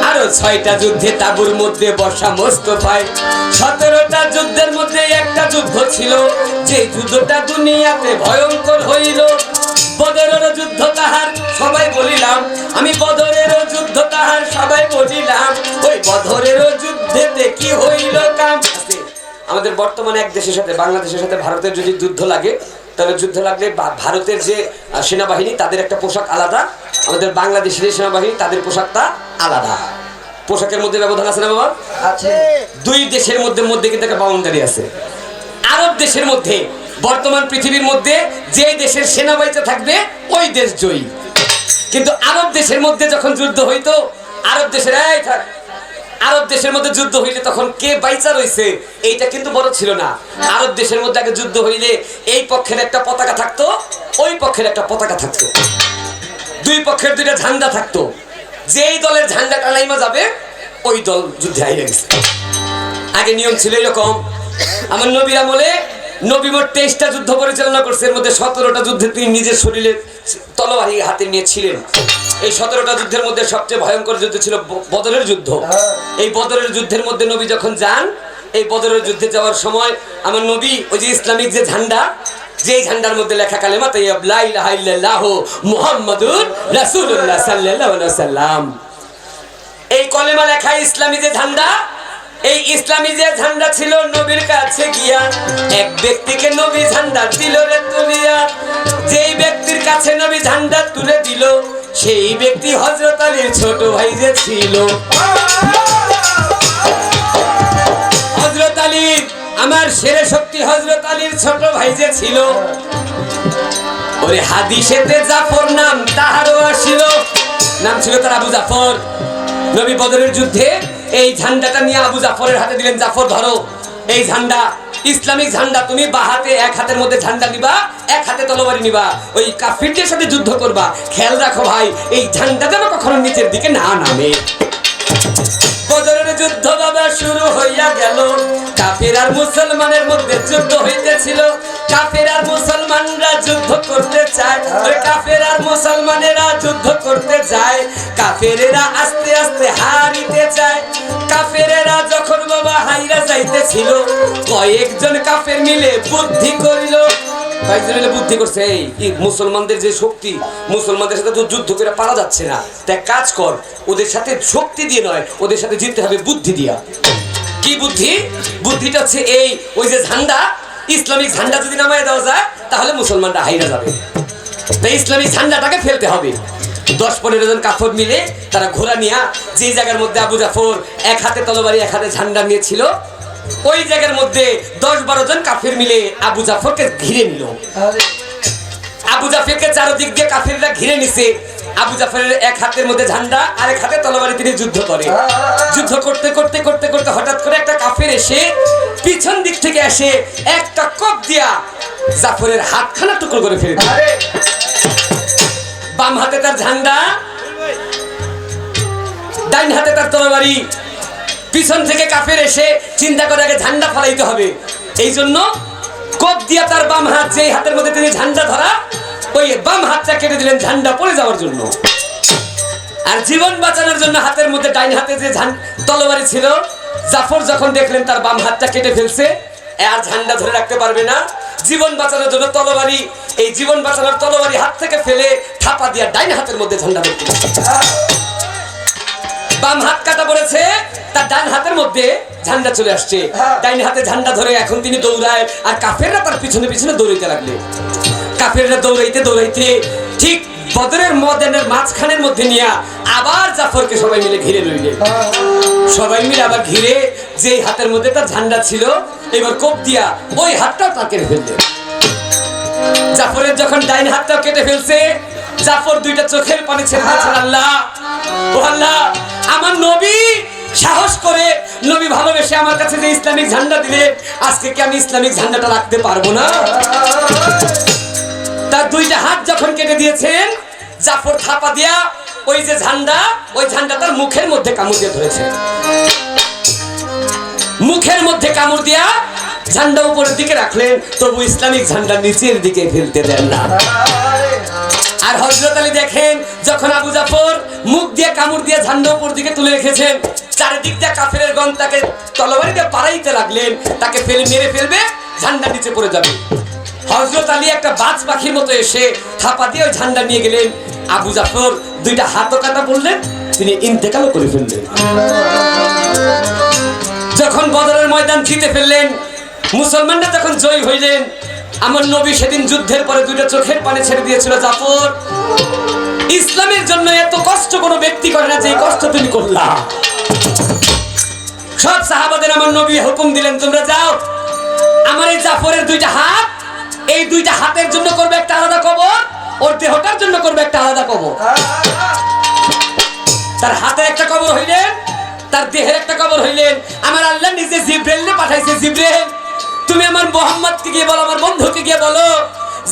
আরো 6টা যুদ্ধে তাঁবুর মধ্যে বসা মোস্তফায়। 17টা যুদ্ধের মধ্যে একটা যুদ্ধ ছিল, যে যুদ্ধটা দুনিয়াতে ভয়ঙ্কর হইল। বদরের যুদ্ধ তাহার সবাই বলিলাম, আমি বদরের যুদ্ধ তাহার সবাই বলিলাম, ওই বদরের যুদ্ধেতে কি হইল কাম। আমাদের বর্তমানে এক দেশের সাথে বাংলাদেশের সাথে ভারতের যদি যুদ্ধ লাগে, তাহলে যুদ্ধ লাগলে ভারতের যে সেনাবাহিনী তাদের একটা পোশাক আলাদা, আমাদের বাংলাদেশের সেনাবাহিনী তাদের পোশাকটা আলাদা। পোশাকের মধ্যে ব্যবধান আছে না বাবা? আছে। দুই দেশের মধ্যে কিন্তু একটা বাউন্ডারি আছে। আরব দেশের মধ্যে বর্তমান পৃথিবীর মধ্যে যে দেশের সেনাবাহিনী থাকবে ওই দেশ জয়ী। কিন্তু আরব দেশের মধ্যে যখন যুদ্ধ হইতো, আরব দেশের মধ্যে যুদ্ধ হইলে তখন কে বাইচা রইছে এইটা কিন্তু বড় ছিল না। আরব দেশের মধ্যে আগে যুদ্ধ হইলে এই পক্ষের একটা পতাকা থাকতো, ওই পক্ষের একটা পতাকা থাকতো, দুই পক্ষের দুইটা ঝান্ডা থাকতো। যেই দলের ঝান্ডা টানাইমা যাবে ওই দল যুদ্ধে হাইরে গেছে। আগে নিয়ম ছিল এরকম। আমার নবীর আমলে নবী মোট 23টা যুদ্ধ পরিচালনা করছে, এর মধ্যে 17টা যুদ্ধে তিনি নিজের শরীরে তলোয়ারি হাতে নিয়েছিলেন। এই 17টা যুদ্ধের মধ্যে সবচেয়ে ভয়ঙ্কর যুদ্ধ ছিল বদরের যুদ্ধ। এই বদরের যুদ্ধের মধ্যে নবী যখন যান, এই বদরের যুদ্ধে যাওয়ার সময় আমার নবী ওই যে ইসলামিক যে ঝান্ডা, যেই ঝান্ডার মধ্যে লেখা কালেমা তাইয়্যিব লা ইলাহা ইল্লাল্লাহু মুহাম্মাদুর রাসূলুল্লাহ সাল্লাল্লাহু আলাইহি ওয়াসাল্লাম, এই কলেমা লেখা ইসলামী যে ঝান্ডা, এই ইসলামী যে ঝান্ডা ছিল, নবীর কাছে গিয়া এক ব্যক্তিকে নবী ঝান্ডা দিল রে তুলিয়া। যেই ব্যক্তির কাছে নবী ঝান্ডা তুলে দিল, সেই ব্যক্তি হযরত আলীর ছোট ভাই যে ছিল। হযরত আলী, আমার শেরে শক্তি হযরত আলীর ছোট ভাই যে ছিল, ওরে হাদিসেতে জাফর নাম তাহারও আসিল, নাম ছিল তার আবু জাফর। নবী বদরের যুদ্ধে এই ঝান্ডাটা নিয়ে আবু জাফরের হাতে দিলেন, জাফর ধরো এই ঝান্ডা, ইসলামিক ঝান্ডা, তুমি বা হাতে এক হাতের মধ্যে ঝান্ডা নিবা, এক হাতে তলোয়ারি নিবা, ওই কাফিরদের সাথে যুদ্ধ করবা। খেয়াল রাখো ভাই, এই ঝান্ডা যেন কখনো নিচের দিকে না নামে। বদরের যুদ্ধ বাবা শুরু হইয়া গেল, কাফের আর মুসলমানের মধ্যে যুদ্ধ হইতেছিল। কাফের আর মুসলমানরা যুদ্ধ করতে চায়, ওই কাফের আর মুসলমানেরা যুদ্ধ করতে যায়। কাফেরেরা আস্তে আস্তে হারিতে চায়। কাফেরেরা যখন বাবা হাইরা যাইতেছিল, কয়েকজন কাফের মিলে বুদ্ধি করিল। কয়েকজন মিলে বুদ্ধি করছে, এই মুসলমানদের যে শক্তি, মুসলমানদের সাথে তো যুদ্ধ করে পারা যাচ্ছে না, তাই কাজ কর, ওদের সাথে শক্তি দিয়ে নয়, ওদের সাথে জিততে হবে বুদ্ধি দিয়া। কি বুদ্ধি? বুদ্ধিটা হচ্ছে এই, ওই যে ঝান্ডা, ইসলামিক ঝান্ডা যদি নামায় দেওয়া যায় তাহলে মুসলমানরা হাইরা যাবে, তাই ইসলামিক ঝান্ডাটাকে ফেলতে হবে। 10-15 জন কাফর মিলে তারা ঘোড়া নিয়ে যে জায়গার মধ্যে আবু জাফর এক হাতে তলোয়ারি এক হাতে ঝান্ডা নিয়েছিল, ওই জায়গার মধ্যে 10-12 জন কাফের মিলে আবু জাফরকে ঘিরে নিল। আবু জাফরকে চারদিক দিয়ে কাফেররা ঘিরে নিছে। আবু জাফরের এক হাতের মধ্যে ঝান্ডা আর এক হাতে তলোয়ারি, তিনি যুদ্ধ করে। যুদ্ধ করতে করতে করতে করতে হঠাৎ করে একটা কাফের এসে পিছন দিক থেকে এসে একটা কোপ দিয়া জাফরের হাতখানা টুকরো করে ফেলে দিল। বাম হাতে তার ঝান্ডা, ডাইন হাতে তার তলোয়ারি। পিছন থেকে কাফের এসে চিন্তা করে আগে ঝান্ডা ফালাইতে হবে, এই জন্য কোপ দিয়া তার বাম হাত, যেই হাতের মধ্যে তিনি ঝান্ডা ধরা, ওই বাম হাতটা কেটে দিলেন ঝান্ডা পড়ে যাওয়ার জন্য। আর জীবন বাঁচানোর জন্য হাতের মধ্যে ডাইন হাতে যে তলোয়ারি ছিল, জাফর যখন দেখলেন তার বাম হাতটা কেটে ফেলছে, আর ঝান্ডা ধরে রাখতে পারবে না, জীবন বাঁচানোর জন্য তলোয়ারি, এই জীবন বাঁচানোর তলোয়ারি হাত থেকে ফেলে থাপা দিয়া ডাইন হাতের মধ্যে ঝান্ডা ধরতে, বাম হাত কাটা পড়েছে, তার ডান হাতের মধ্যে ঝান্ডা চলে আসছে। ডাইন হাতে ঝান্ডা ধরে এখন তিনি দৌড়ায়, আর কাফেররা তার পিছনে পিছনে দৌড়াইতে লাগলে। কাফেররা দৌড়াইতে দৌড়াইতে ঠিক বদরের ময়দানের মাঝখানের মধ্যে নিয়ে আবার জাফরকে সবাই মিলে ঘিরে লইলে। সবাই মিলে আবার ঘিরে যেই হাতের মধ্যে তার ঝান্ডা ছিল, এবার কোপ দিয়া ওই হাতটাও তার কেটে ফেললে। জাফরের যখন ডাইন হাতটাও কেটে ফেলছে, জাফর দুইটা চোখের পানি ছেড়ে দিয়েছেন, আল্লাহ ও আল্লাহ, আমার নবী সাহস করে, নবী ভালোবেসে আমার কাছে যে ইসলামিক ঝান্ডা দিলে, আজকে কি আমি ইসলামিক ঝান্ডাটা রাখতে পারবো না? তার দুইটা হাত যখন কেটে দিয়েছেন, জাফর থাপা দিয়া ওই যে ঝান্ডা, ওই ঝান্ডা তার মুখের মধ্যে কামড় দিয়ে ধরেছে। মুখের মধ্যে কামড় দিয়া ঝান্ডা উপরের দিকে রাখলেন, তবু ইসলামিক ঝান্ডা নিচের দিকে ফেলতে দেন না। আর হযরত আলী দেখেন, যখন আবু জাফর মুখ দিয়ে কামড় দিয়ে ঝান্ডা উপর দিকে তুলে রেখেছেন, চারিদিক দিয়ে কাফেরের গণ তাকে তলোয়ারি দিয়ে পাড়াইতে লাগলেন, তাকে মেরে ফেলবে, ঝান্ডা নিচে পড়ে যাবে। হযরত আলী একটা বাজ পাখির মতো এসে থাপা দিয়ে ওই ঝান্ডা নিয়ে গেলেন। আবু জাফর দুইটা হাতও কাটা বললেন, তিনি ইন্তেকালও করে ফেললেন। যখন বদরের ময়দান জিতে ফেললেন, মুসলমানরা যখন জয় হইলেন, আমার নবী সেদিন যুদ্ধের পরে দুইটা চোখের পানি ছেড়ে দিয়েছিল, জাফর, ইসলামের জন্য এত কষ্ট কোনো ব্যক্তি করে না যে কষ্ট তুমি করলা। সব সাহাবাদের আমার নবী হুকুম দিলেন, তোমরা যাও, আমার এই জাফরের দুইটা হাত, এই দুইটা হাতের জন্য করবে একটা আলাদা কবর, ওর দেহটার জন্য করবে একটা আলাদা কবর। তার হাতে একটা কবর হইলেন, তার দেহের একটা কবর হইলেন। আমার আল্লাহ নিজে জিব্রাইলকে পাঠাইছে, জিব্রাইল তুমি আমার মুহাম্মদকে গিয়ে বলো, আমার বন্ধুকে গিয়ে বলো,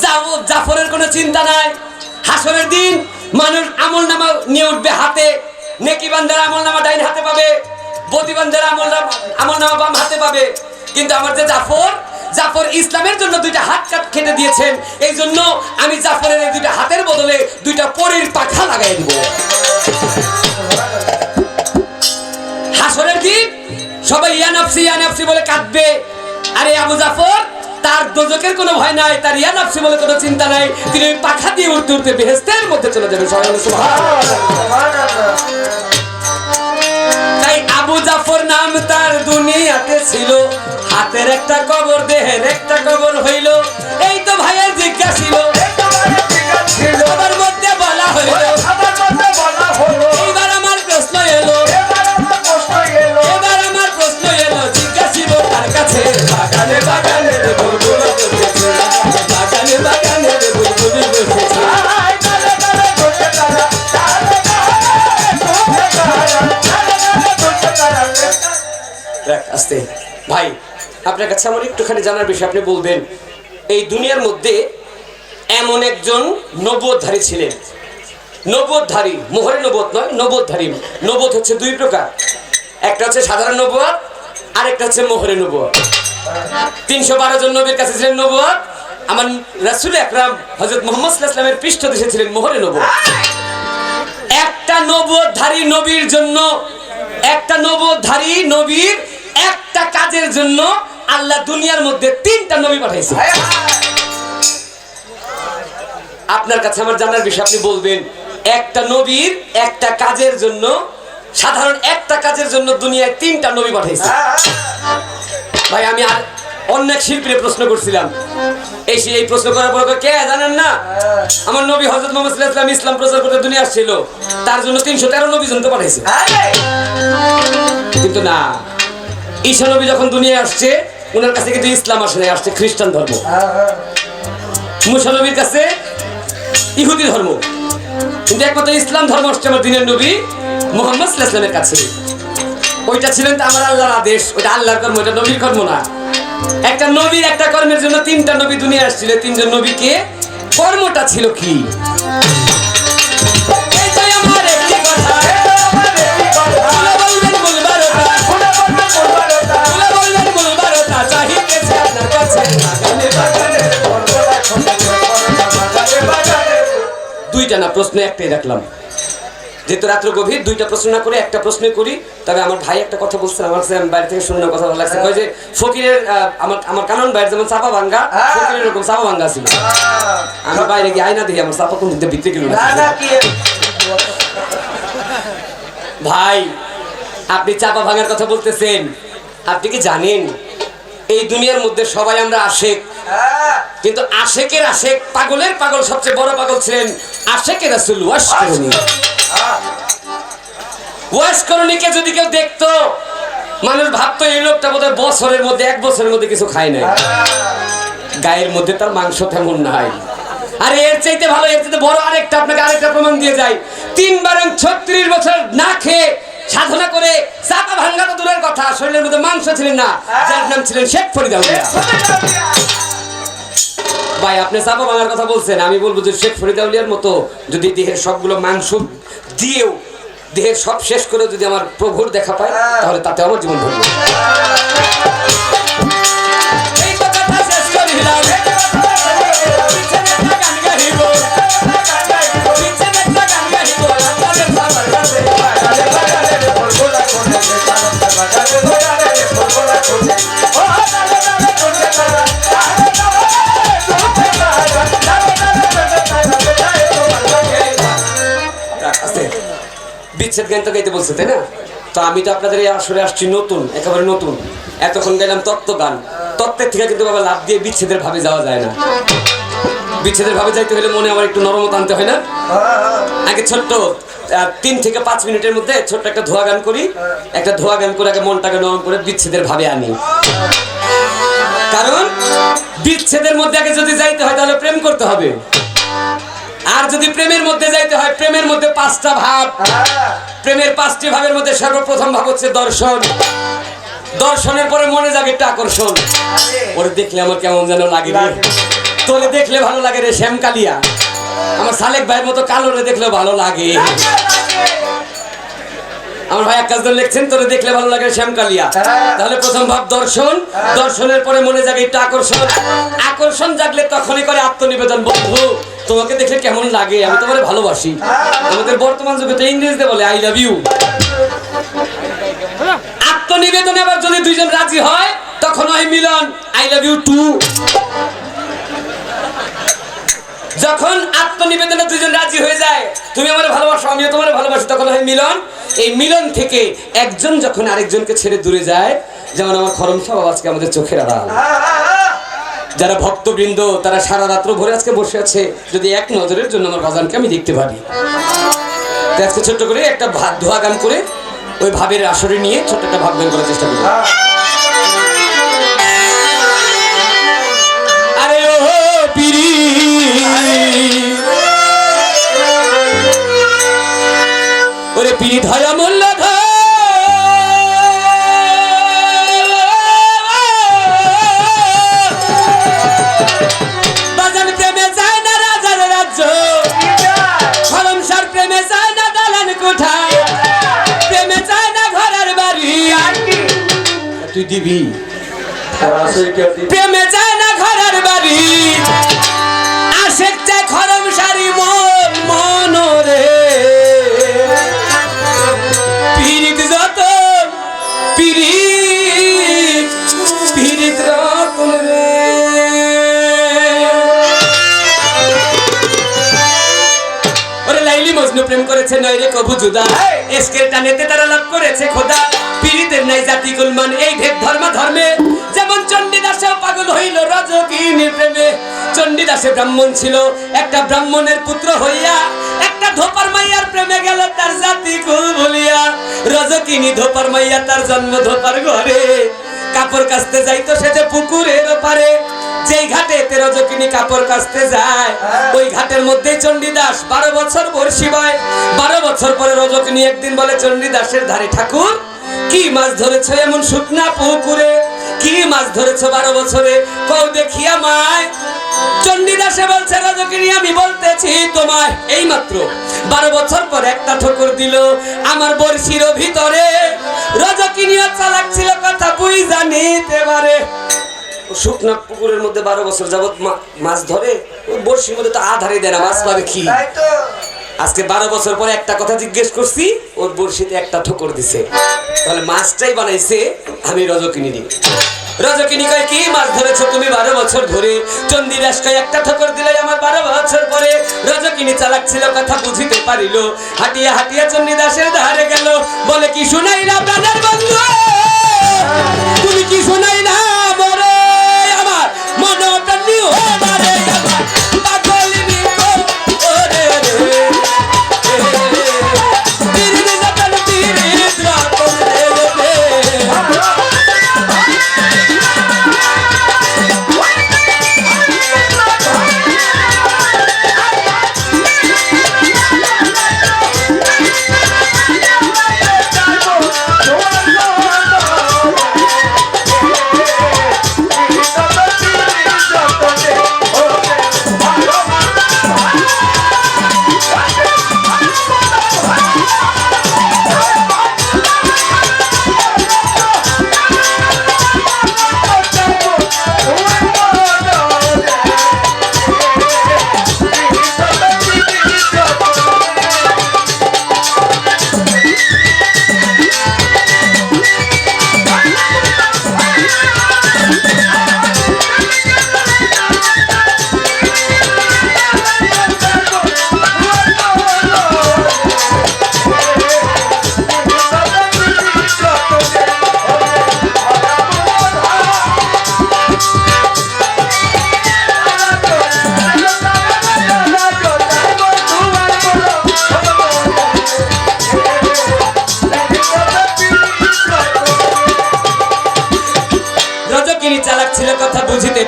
যাও, জাফরের কোনো চিন্তা নাই, হাসরের দিন মানুষ আমলনামা নিয়ে উঠবে হাতে, নেকি বান্দার আমলনামা ডাইন হাতে পাবে, বদি বান্দার আমলনামা বাম হাতে পাবে। কিন্তু আমার যে জাফর ইসলামের জন্য দুইটা হাত কেটে দিয়েছেন, এই জন্য আমি জাফরের এই দুইটা হাতের বদলে দুইটা পরীর পাখা লাগাই দিব। হাসরের দিন সবাই ইয়া নাফসি বলে কাঁদবে। আরে আবু জাফর, তার দোজকের কোনো ভয় নাই, তার ইয়া নাফসি বলে কোনো চিন্তা নাই, তিনি ওই পাখা দিয়ে উঠতে উঠতে বেহেশতের মধ্যে চলে যাবেন। তাই আবু জাফর নাম তার দুনিয়াতে ছিল, হাতের একটা কবর, দেহের একটা কবর হইল। এই তো ভাইয়ের জিজ্ঞাসা ছিল, সবার মধ্যে বলা হইল, এইবার আমার প্রশ্ন এলো, জিজ্ঞাসিব তার কাছে, বাগানে বাগানে বুলবুল বসেছে, বাগানে বাগানে বুলবুল বসেছে। আস্তে ভাই, আপনার কাছে আমার একটুখানি জানার বিষয়, আপনি বলবেন, এই দুনিয়ার মধ্যে এমন একজন নবুয়তধারী ছিলেন। নবুয়তধারী, মোহরে নবুয়ত নয়, নবুয়তধারী। নবুয়ত হচ্ছে দুই প্রকার, একটা হচ্ছে সাধারণ নবুয়ত, আরেকটা হচ্ছে মোহরে নবুয়ত। 312 জন নবীর কাছে ছিলেন নবুয়ত, আমার রাসূল আকরাম হযরত মুহাম্মদ সাল্লাল্লাহু আলাইহি ওয়াসাল্লামের পৃষ্ঠদেশে ছিলেন মোহরে নবুয়ত। একটা নবুয়তধারী নবীর জন্য, একটা নবুয়তধারী নবীর একটা কাজের জন্য আল্লাহ দুনিয়ার মধ্যে 3টা নবী পাঠাইছে। আপনার কাছে আমার জানার বিষয়, আপনি বলবেন, একটা নবীর একটা কাজের জন্য, সাধারণ একটা কাজের জন্য দুনিয়ায় 3টা নবী পাঠাইছে। ভাই আমি আর অনেক শিল্পীর প্রশ্ন করছিলাম, এই প্রশ্ন করার পর কে জানেন না, আমার নবী হযরত মুহাম্মদ সাল্লাল্লাহু আলাইহি ওয়াসাল্লাম ইসলাম প্রচার করতে দুনিয়া আসছিল, তার জন্য 313 নবী জনতা পাঠাইছে। কিন্তু না, ঈসা নবী যখন দুনিয়ায় আসছে, ওনার কাছে কিন্তু ইসলাম আসে নাই, আসছে খ্রিস্টান ধর্ম। মুসা নবীর কাছে ইহুদি ধর্ম, কিন্তু একমাত্র ইসলাম ধর্ম আসছে আমার দিনের নবী মুহাম্মদ সাল্লাল্লাহু আলাইহি ওয়াসাল্লামের কাছে। ওইটা ছিলেন তো আমার আল্লাহর আদেশ, ওইটা আল্লাহর কর্ম, ওইটা নবীর কর্ম না। একটা নবীর একটা কর্মের জন্য 3টা নবী দুনিয়া আসছিল, 3জন নবীকে কর্মটা ছিল কি? এটাই আমার একটি কথা, বলবেন বলবারতা, বলবেন বলবারতা, চাহিতেছে আপনার কাছে, বাগানে বাগানে দুইটা না প্রশ্ন, একটাই রাখলাম, যেহেতু রাত্র গভীর, 2টা প্রশ্ন না করে একটা প্রশ্ন করি। তবে আমার ভাই একটা কথা বলছেন, আমার কাছে বাইরে থেকে শুনে কথা ভালো লাগছে, কয় যে ফকিরের আমার কানন বাইরে যেমন চাপা ভাঙ্গা, ফকিরের এরকম চাপা ভাঙ্গা ছিল। আমি বাইরে গিয়ে আয়না দেখি আমার চাপা কোন দিকটা ভিতরে গেল। ভাই আপনি চাপা ভাঙার কথা বলতেছেন, আপনি কি জানেন এই দুনিয়ার মধ্যে সবাই আমরা আশেক, কিন্তু আশেকের আশেক, পাগলের পাগল, সবচেয়ে বড় পাগল ছিলেন আশেকের রাসূল ওয়াস করুনি। ওয়াস করুনিকে যদি কেউ দেখতো, মানুষ ভাবতো এই লোকটা বোধহয় বছরের মধ্যে, 1 বছরের মধ্যে কিছু খায় নাই, গায়ের মধ্যে তার মাংস তেমন নাই। আরে এর চাইতে ভালো, এর চাইতে বড় আরেকটা, আপনাকে আরেকটা প্রমাণ দিয়ে যায়। 36 বছর না খেয়ে সাধনা করে চাপা ভাঙ্গা তো দূরের কথা, শরীরের মধ্যে মাংস ছিলেন না, যার নাম ছিলেন শেখ ফরিদ আউলিয়া। ভাই আপনি চাপা ভাঙার কথা বলছেন, আমি বলবো যে শেখ ফরিদ আউলিয়ার মতো যদি দেহের সবগুলো মাংস দিয়েও দেহের সব শেষ করে যদি আমার প্রভুর দেখা পায়, তাহলে তাতে আমার জীবন ধরবে। কইলাম বিচ্ছেদ একটা গান গাইব বিচ্ছেদ একটা গান গাইব আপনাদের সবার কাছে বাগানে বাগানে ফুলগুলা কোনে বাগানে বাগানে ফুলগুলা কোনে ও দাদা দাদা কোনে দাদা বিচ্ছেদ গান তো গাইতে বলছে তাই না? তো আমি তো আপনাদের এই আসরে আসছি নতুন, একেবারে নতুন। এতক্ষণ গাইলাম তত্ত্ব গান, তত্ত্বের থেকে কিন্তু বাবা লাভ দিয়ে বিচ্ছেদের ভাবে যাওয়া যায় না। বিচ্ছেদের ভাবে যাইতে হলে মনে আমার একটু নরমতা আনতে হয় না? আগে ছোট্ট 3 থেকে 5 মিনিটের মধ্যে ছোট্ট একটা ধোয়া গান করি, একটা ধোয়া গান করে আগে মনটাকে নরম করে বিচ্ছেদের ভাবে আনি। কারণ বিচ্ছেদের মধ্যে আগে যদি যাইতে হয় তাহলে প্রেম করতে হবে, আর যদি প্রেমের মধ্যে যাইতে হয় প্রেমের মধ্যে 5টা ভাব। প্রেমের 5টি ভাবের মধ্যে সর্বপ্রথম ভাব হচ্ছে দর্শন। দর্শনের পরে মনে জাগে একটা আকর্ষণ। ওরে দেখলে আমার কেমন যেন লাগে রে, তোরে দেখলে ভালো লাগে রে শ্যামকালিয়া, আমার সালেক ভাইয়ের মতো কালোরে দেখলে ভালো লাগে। আমার ভাই আকাশ দল লিখছেন তোরে দেখলে ভালো লাগে শ্যামকালিয়া। তাহলে প্রথম ভাব দর্শন, দর্শনের পরে মনে জাগে একটা আকর্ষণ। আকর্ষণ জাগলে তখনই করে আত্মনিবেদন, বন্ধু তোমাকে দেখলে কেমন লাগে, আমি তোমারে ভালোবাসি। আমাদের বর্তমান যুগে তো ইংরেজিতে বলে আই লাভ ইউ। আত্মনিবেদনে আবার যদি দুইজন রাজি হয় তখন হয় মিলন, আই লাভ ইউ টু। যখন আত্মনিবেদনে দুইজন রাজি হয়ে যায়, তুমি আমার ভালোবাসো আমিও তোমার ভালোবাসি, তখন হয় মিলন। এই মিলন থেকে একজন যখন আরেকজনকে ছেড়ে দূরে যায়, যেমন আমার খরম সাহেব আজকে আমাদের চোখের আড়াল। যারা ভক্তবৃন্দ তারা সারা রাত্র ভরে আজকে বসে আছে, যদি এক নজরের জন্য আমার বাজানকে আমি দেখতে পারি। আজকে ছোট্ট করে একটা ধোয়া গান করে ওই ভাবের আসরে নিয়ে ছোট্ট একটা ভাব গান করার চেষ্টা করবো। আরে ও পিরি ওরে পিরি ধয়া মূল্য তুই দিবি প্রেমে যায় না ঘরের বাড়ি, আশেক চায় খরম সারি মন মনরে। পীড়িত যত পীড়িত পীড়িত রতন রে। ওরে লাইলি মজনু প্রেম করেছে নয় রে কবু জুদা, এসকের টানেতে তারা লাভ করেছে খোদা। পীড়িতের নাই জাতি কুলমান এই ভেদ ধর্ম ধর্মে, যেমন চণ্ডীদাসেও পাগল হইল রজকিনীর প্রেমে। চণ্ডীদাসে ব্রাহ্মণ ছিল, একটা ব্রাহ্মণের পুত্র হইয়া একটা ধোপার মাইয়ার প্রেমে গেল তার জাতি কুল বলিয়া। রজকিনী ধোপার মাইয়া, তার জন্ম ধোপার ঘরে, কাপড় কাচতে যাইতো সে যে পুকুরের পারে। যেই ঘাটে রজকিনী কাপড় কাচতে যায়, ওই ঘাটের মধ্যে চণ্ডীদাস 12 বছর বর্ষি বয়। 12 বছর পরে রজকিনী একদিন বলে চণ্ডীদাসের ধারে, ঠাকুর কি মাছ ধরেছ এমন শুকনা পুকুরে, কি মাছ ধরেছ 12 বছরে, কও দেখি আমায়। চণ্ডীদাসে বলছে রজকিনী আমি বলতেছি তোমায়, এই মাত্র 12 বছর পর একটা ঠোকর দিল আমার বর্ষির ভিতরে। রজকিনীও চালাক ছিল, কথা বুঝ জানিতে পারে। শুকনা পুকুরের মধ্যে 12 বছর যাবত মাছ ধরে, বর্ষির মধ্যে তো আধারে দেয় না, মাছ পাবে কি? আজকে 12 বছর পরে একটা কথা জিজ্ঞেস করছি, ওর বর্ষিতে একটা ঠোকর দিছে, তাহলে মাছটাই বানাইছে আমি রজকিনী দিই। রজকিনী কয় কি মাছ ধরেছো তুমি 12 বছর ধরে? চণ্ডীদাস কয় একটা ঠোকর দিলে আমার 12 বছর পরে। রজকিনী চালাক ছিল, কথা বুঝিতে পারিল, হাঁটিয়া হাঁটিয়া চণ্ডীদাসের ধারে গেল, বলে কি শুনাইলা প্রাণের বন্ধু, তুমি কি শুনাইলা মরে আমার মনটা নিও মারে আমার পাগলিনী ওরে রে।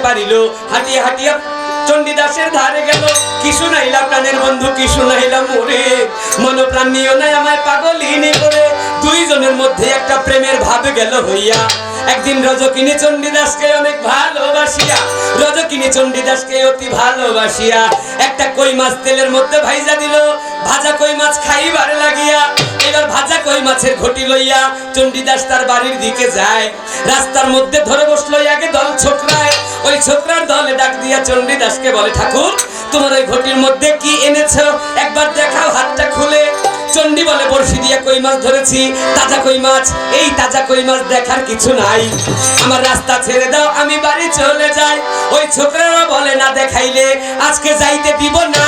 পারিল, হাঁটিয়া হাঁটিয়া চণ্ডীদাসের ধারে গেল। কি শুনাইলা প্রাণের বন্ধু, কি শুনাইলা মোরে, মন প্রাণ নিও নাই আমায় পাগলিনী করে। দুইজনের মধ্যে একটা প্রেমের ভাব গেল হইয়া। একদিন রজকিনী চণ্ডীদাসকে অনেক ভালোবাসিয়া, রজকিনী চণ্ডীদাসকে অতি ভালোবাসিয়া একটা কই মাছ তেলের মধ্যে ভাইজা দিল। ভাজা কই মাছ খাইবার লাগিয়া এবার ভাজা কই মাছের ঘটি লইয়া চণ্ডীদাস তার বাড়ির দিকে যায়। রাস্তার মধ্যে ধরে বসলো আগে দল ছোকরায়। ওই ছোকরার দলে ডাক দিয়া চণ্ডীদাসকে বলে, ঠাকুর তোমার ওই ঘটির মধ্যে কি এনেছো, একবার দেখাও হাতটা খুলে। চণ্ডী বলে, বড়শি দিয়ে কই মাছ ধরেছি, তাজা কই মাছ। এই তাজা কই মাছ দেখার কিছু নাই, আমার রাস্তা ছেড়ে দাও, আমি বাড়ি চলে যাই। ওই ছোকরারা বলে, না দেখাইলে আজকে যাইতে দিব না।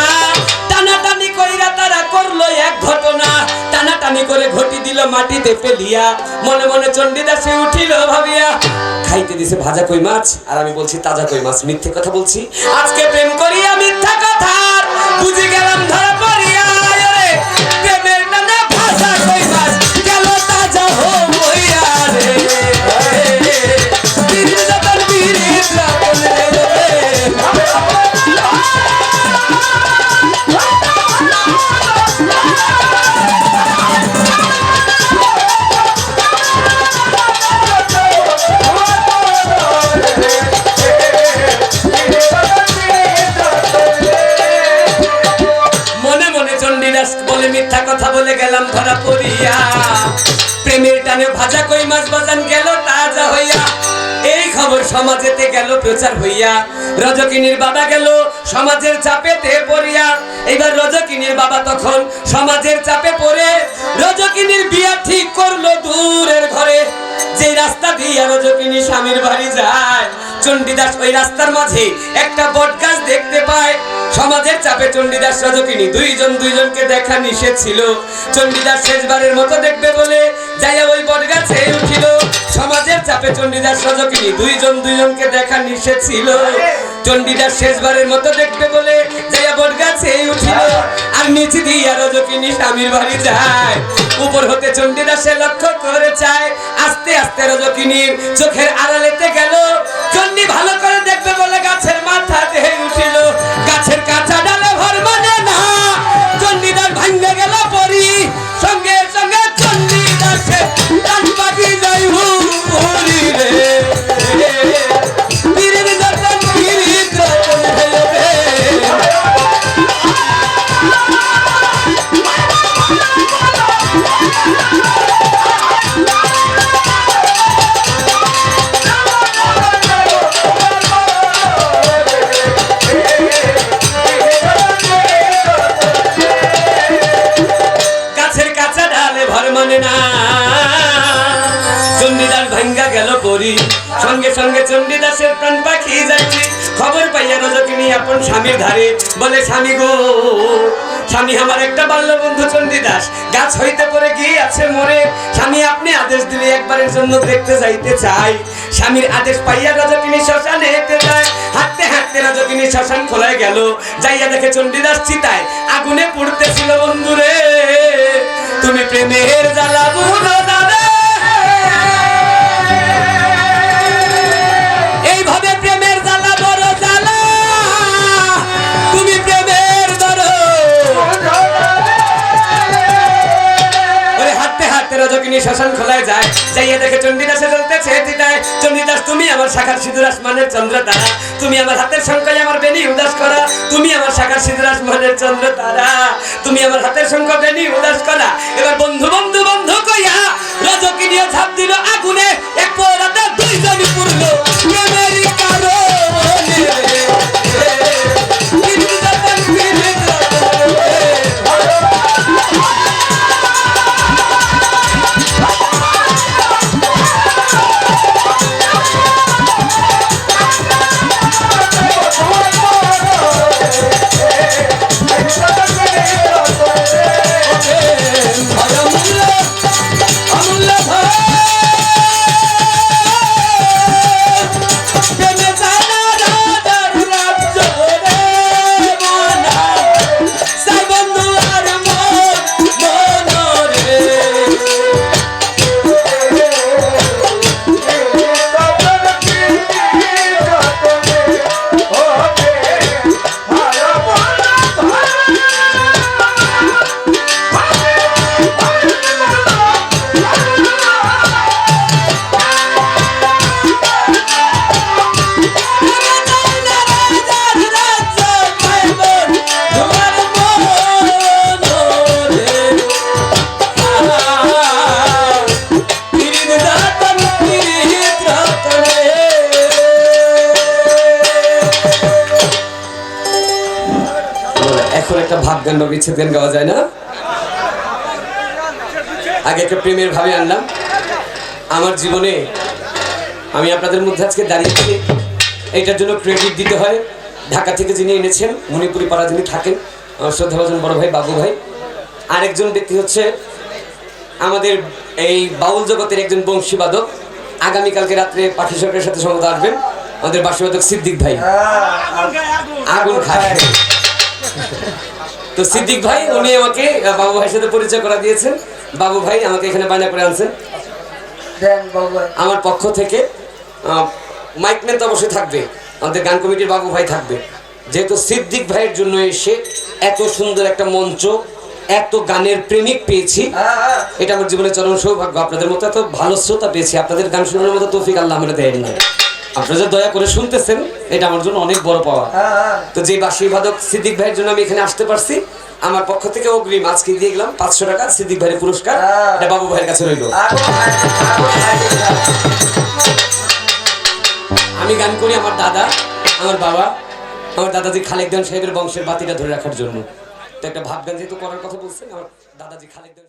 টানাটানি কইরা তারা করলো এক ঘটনা, টানাটানি করে ঘটি দিল মাটিতে ফেলিয়া। মনে মনে চণ্ডীদাসে উঠিল ভাবিয়া, খাইতে দিছে ভাজা কই মাছ আর আমি বলছি তাজা কই মাছ, মিথ্যে কথা বলছি। আজকে প্রেম করিয়া মিথ্যা কথা বুঝি গেলাম ধরা পড়িয়া। রে প্রেমের টানে ভাজা কই মাছ গেল তাজা হইয়া রে। বীর যতন বীর যতন রে। বলে মিথ্যা কথা বলে গেলাম ধরা পড়িয়া। প্রেমের টানে ভাজা কই মাছ বাজান গেল তাজা হইয়া। এই খবর সমাজেতে গেল প্রচার হইয়া। রজকিনীর বাবা গেল সমাজের চাপেতে পড়িয়া। এবার রজকিনীর বাবা তখন সমাজের চাপে পড়ে রজকিনীর বিয়া ঠিক করলো দূরের ঘরে। যে রাস্তা দিয়ে রজকিনী স্বামীর বাড়ি যায়, চণ্ডীদাস ওই রাস্তার মাঝে একটা বট গাছ দেখতে পায়। সমাজের চাপে চণ্ডীদাস রজকিনী দুইজনকে দেখা নিষেধ ছিল। চণ্ডীদাস শেষবারের মতো দেখবে বলে যাইয়া ওই বট গাছে উঠিল। সমাজের চাপে চণ্ডীদাস রজকিনী দুইজনকে দেখা নিষেধ ছিল। চণ্ডীদাস শেষবারের মতো দেখবে বলে যাইয়া বট গাছে উঠিল। আর নিচে দিয়া রজকিনী স্বামীর বাড়ি যায়। উপর হতে চণ্ডীদাসে লক্ষ্য করে চায়। আস্তে আস্তে রজকিনীর চোখের আড়ালেতে গেল। চণ্ডী ভালো করে দেখবে বলে গাছের মাথা দেহে উঠিল। গাছের কাঁচা ডালে ভর মানে না, চণ্ডীদাস ভাঙ্গে গেল পরি। সঙ্গে সঙ্গে চণ্ডীদাসে ডান পাখি যাই হুরি রে। বীরের যতন বীর যতন রে। মানে না, চণ্ডীদাস ভাঙ্গা গেল পরি। সঙ্গে সঙ্গে চণ্ডীদাসের প্রাণ পাখি যাইছে। খবর পাইয়া রজকিনী আপন স্বামীর ধারে বলে, স্বামী গো, স্বামী আমার একটা বাল্য বন্ধু চণ্ডীদাস গাছ হইতে পড়ে গিয়ে আছে মরে। স্বামী আপনি আদেশ দিলে একবারের জন্য দেখতে যাইতে চাই। স্বামীর আদেশ পাইয়া রজকিনী শ্মশানে হেঁটে যায়। হাঁটতে হাঁটতে রজকিনী শ্মশান খোলায় গেল। যাইয়া দেখে চণ্ডীদাস চিতায় আগুনে পুড়তেছিল। বন্ধুরে তুমি প্রেমের জ্বালা বুঝো না রে। এইভাবে প্রেমের জ্বালা বড় জ্বালা, তুমি প্রেমের ধরো। ওরে হাঁটতে হাঁটতে রজকিনী শ্মশান খোলায় যায়। যাইয়া দেখে চণ্ডীদাসে জ্বলতেছে চিতায়। চণ্ডীদাস তুমি আমার শাখার সিঁদুর আসমানের চন্দ্র তারা, তুমি আমার হাতের সংখ্যায় আমার বেনি উদাস করা। তুমি আমার শাখার সিঁদুর আসমানের চন্দ্র তারা, তুমি আমার হাতের সংখ্যা বেনি উদাস করা। এবার বন্ধু বন্ধু বন্ধু কইয়া রজকিনী ঝাঁপ দিল আগুনে। এক পোড়াতে দুইজনই পুরলো প্রেমেরই কারণে। অমূল্য এখন একটা ভাব গান বা বিচ্ছেদ গান গাওয়া যায় না? আগে একটা প্রেমের ভাবে আনলাম। আমার জীবনে আমি আপনাদের মধ্যে আজকে দাঁড়িয়েছি, এইটার জন্য ক্রেডিট দিতে হয় ঢাকা থেকে যিনি এনেছেন, মণিপুরি পাড়া যিনি থাকেন, আমার শ্রদ্ধাভাজন বড় ভাই বাবু ভাই। আরেকজন ব্যক্তি হচ্ছে আমাদের এই বাউল জগতের একজন বংশীবাদক, আগামীকালকে রাত্রে পাখি সরকারের সাথে সম্মত আসবেন, আমাদের বাঁশিবাদক সিদ্দিক ভাই। আগুন খায় তো সিদ্দিক ভাই উনি আমাকে বাবু ভাইয়ের সাথে পরিচয় করা দিয়েছেন। বাবু ভাই আমাকে এখানে বায়না করে আনছেন। আমার পক্ষ থেকে মাইকম্যান তো অবশ্যই থাকবে, আমাদের গান কমিটির বাবু ভাই থাকবে। যেহেতু সিদ্দিক ভাইয়ের জন্য এসে এত সুন্দর একটা মঞ্চ, এত গানের প্রেমিক পেয়েছি, এটা আমার জীবনের চরম সৌভাগ্য। আপনাদের মতো এত ভালো শ্রোতা পেয়েছি, আপনাদের গান শোনার মতো তৌফিক আল্লাহ আমরা দেন না। আপনারা যে দয়া করে শুনতেছেন, এটা আমার জন্য অনেক বড় পাওয়া। তো যে বাঁশি বাদক সিদ্দিক ভাইয়ের জন্য আমি এখানে আসতে পারছি, আমার পক্ষ থেকে অগ্রিম আজকে দিয়ে গেলাম 500 টাকা সিদ্দিক ভাইয়ের পুরস্কার, এটা বাবু ভাইয়ের কাছে রইল। আমি গান করি আমার দাদা, আমার বাবা, আমার দাদাজি খালেক দেওয়ান সাহেবের বংশের বাতিটা ধরে রাখার জন্য। তো একটা ভাব গান যেহেতু করার কথা বলছেন, আমার দাদাজি খালেক দেওয়ান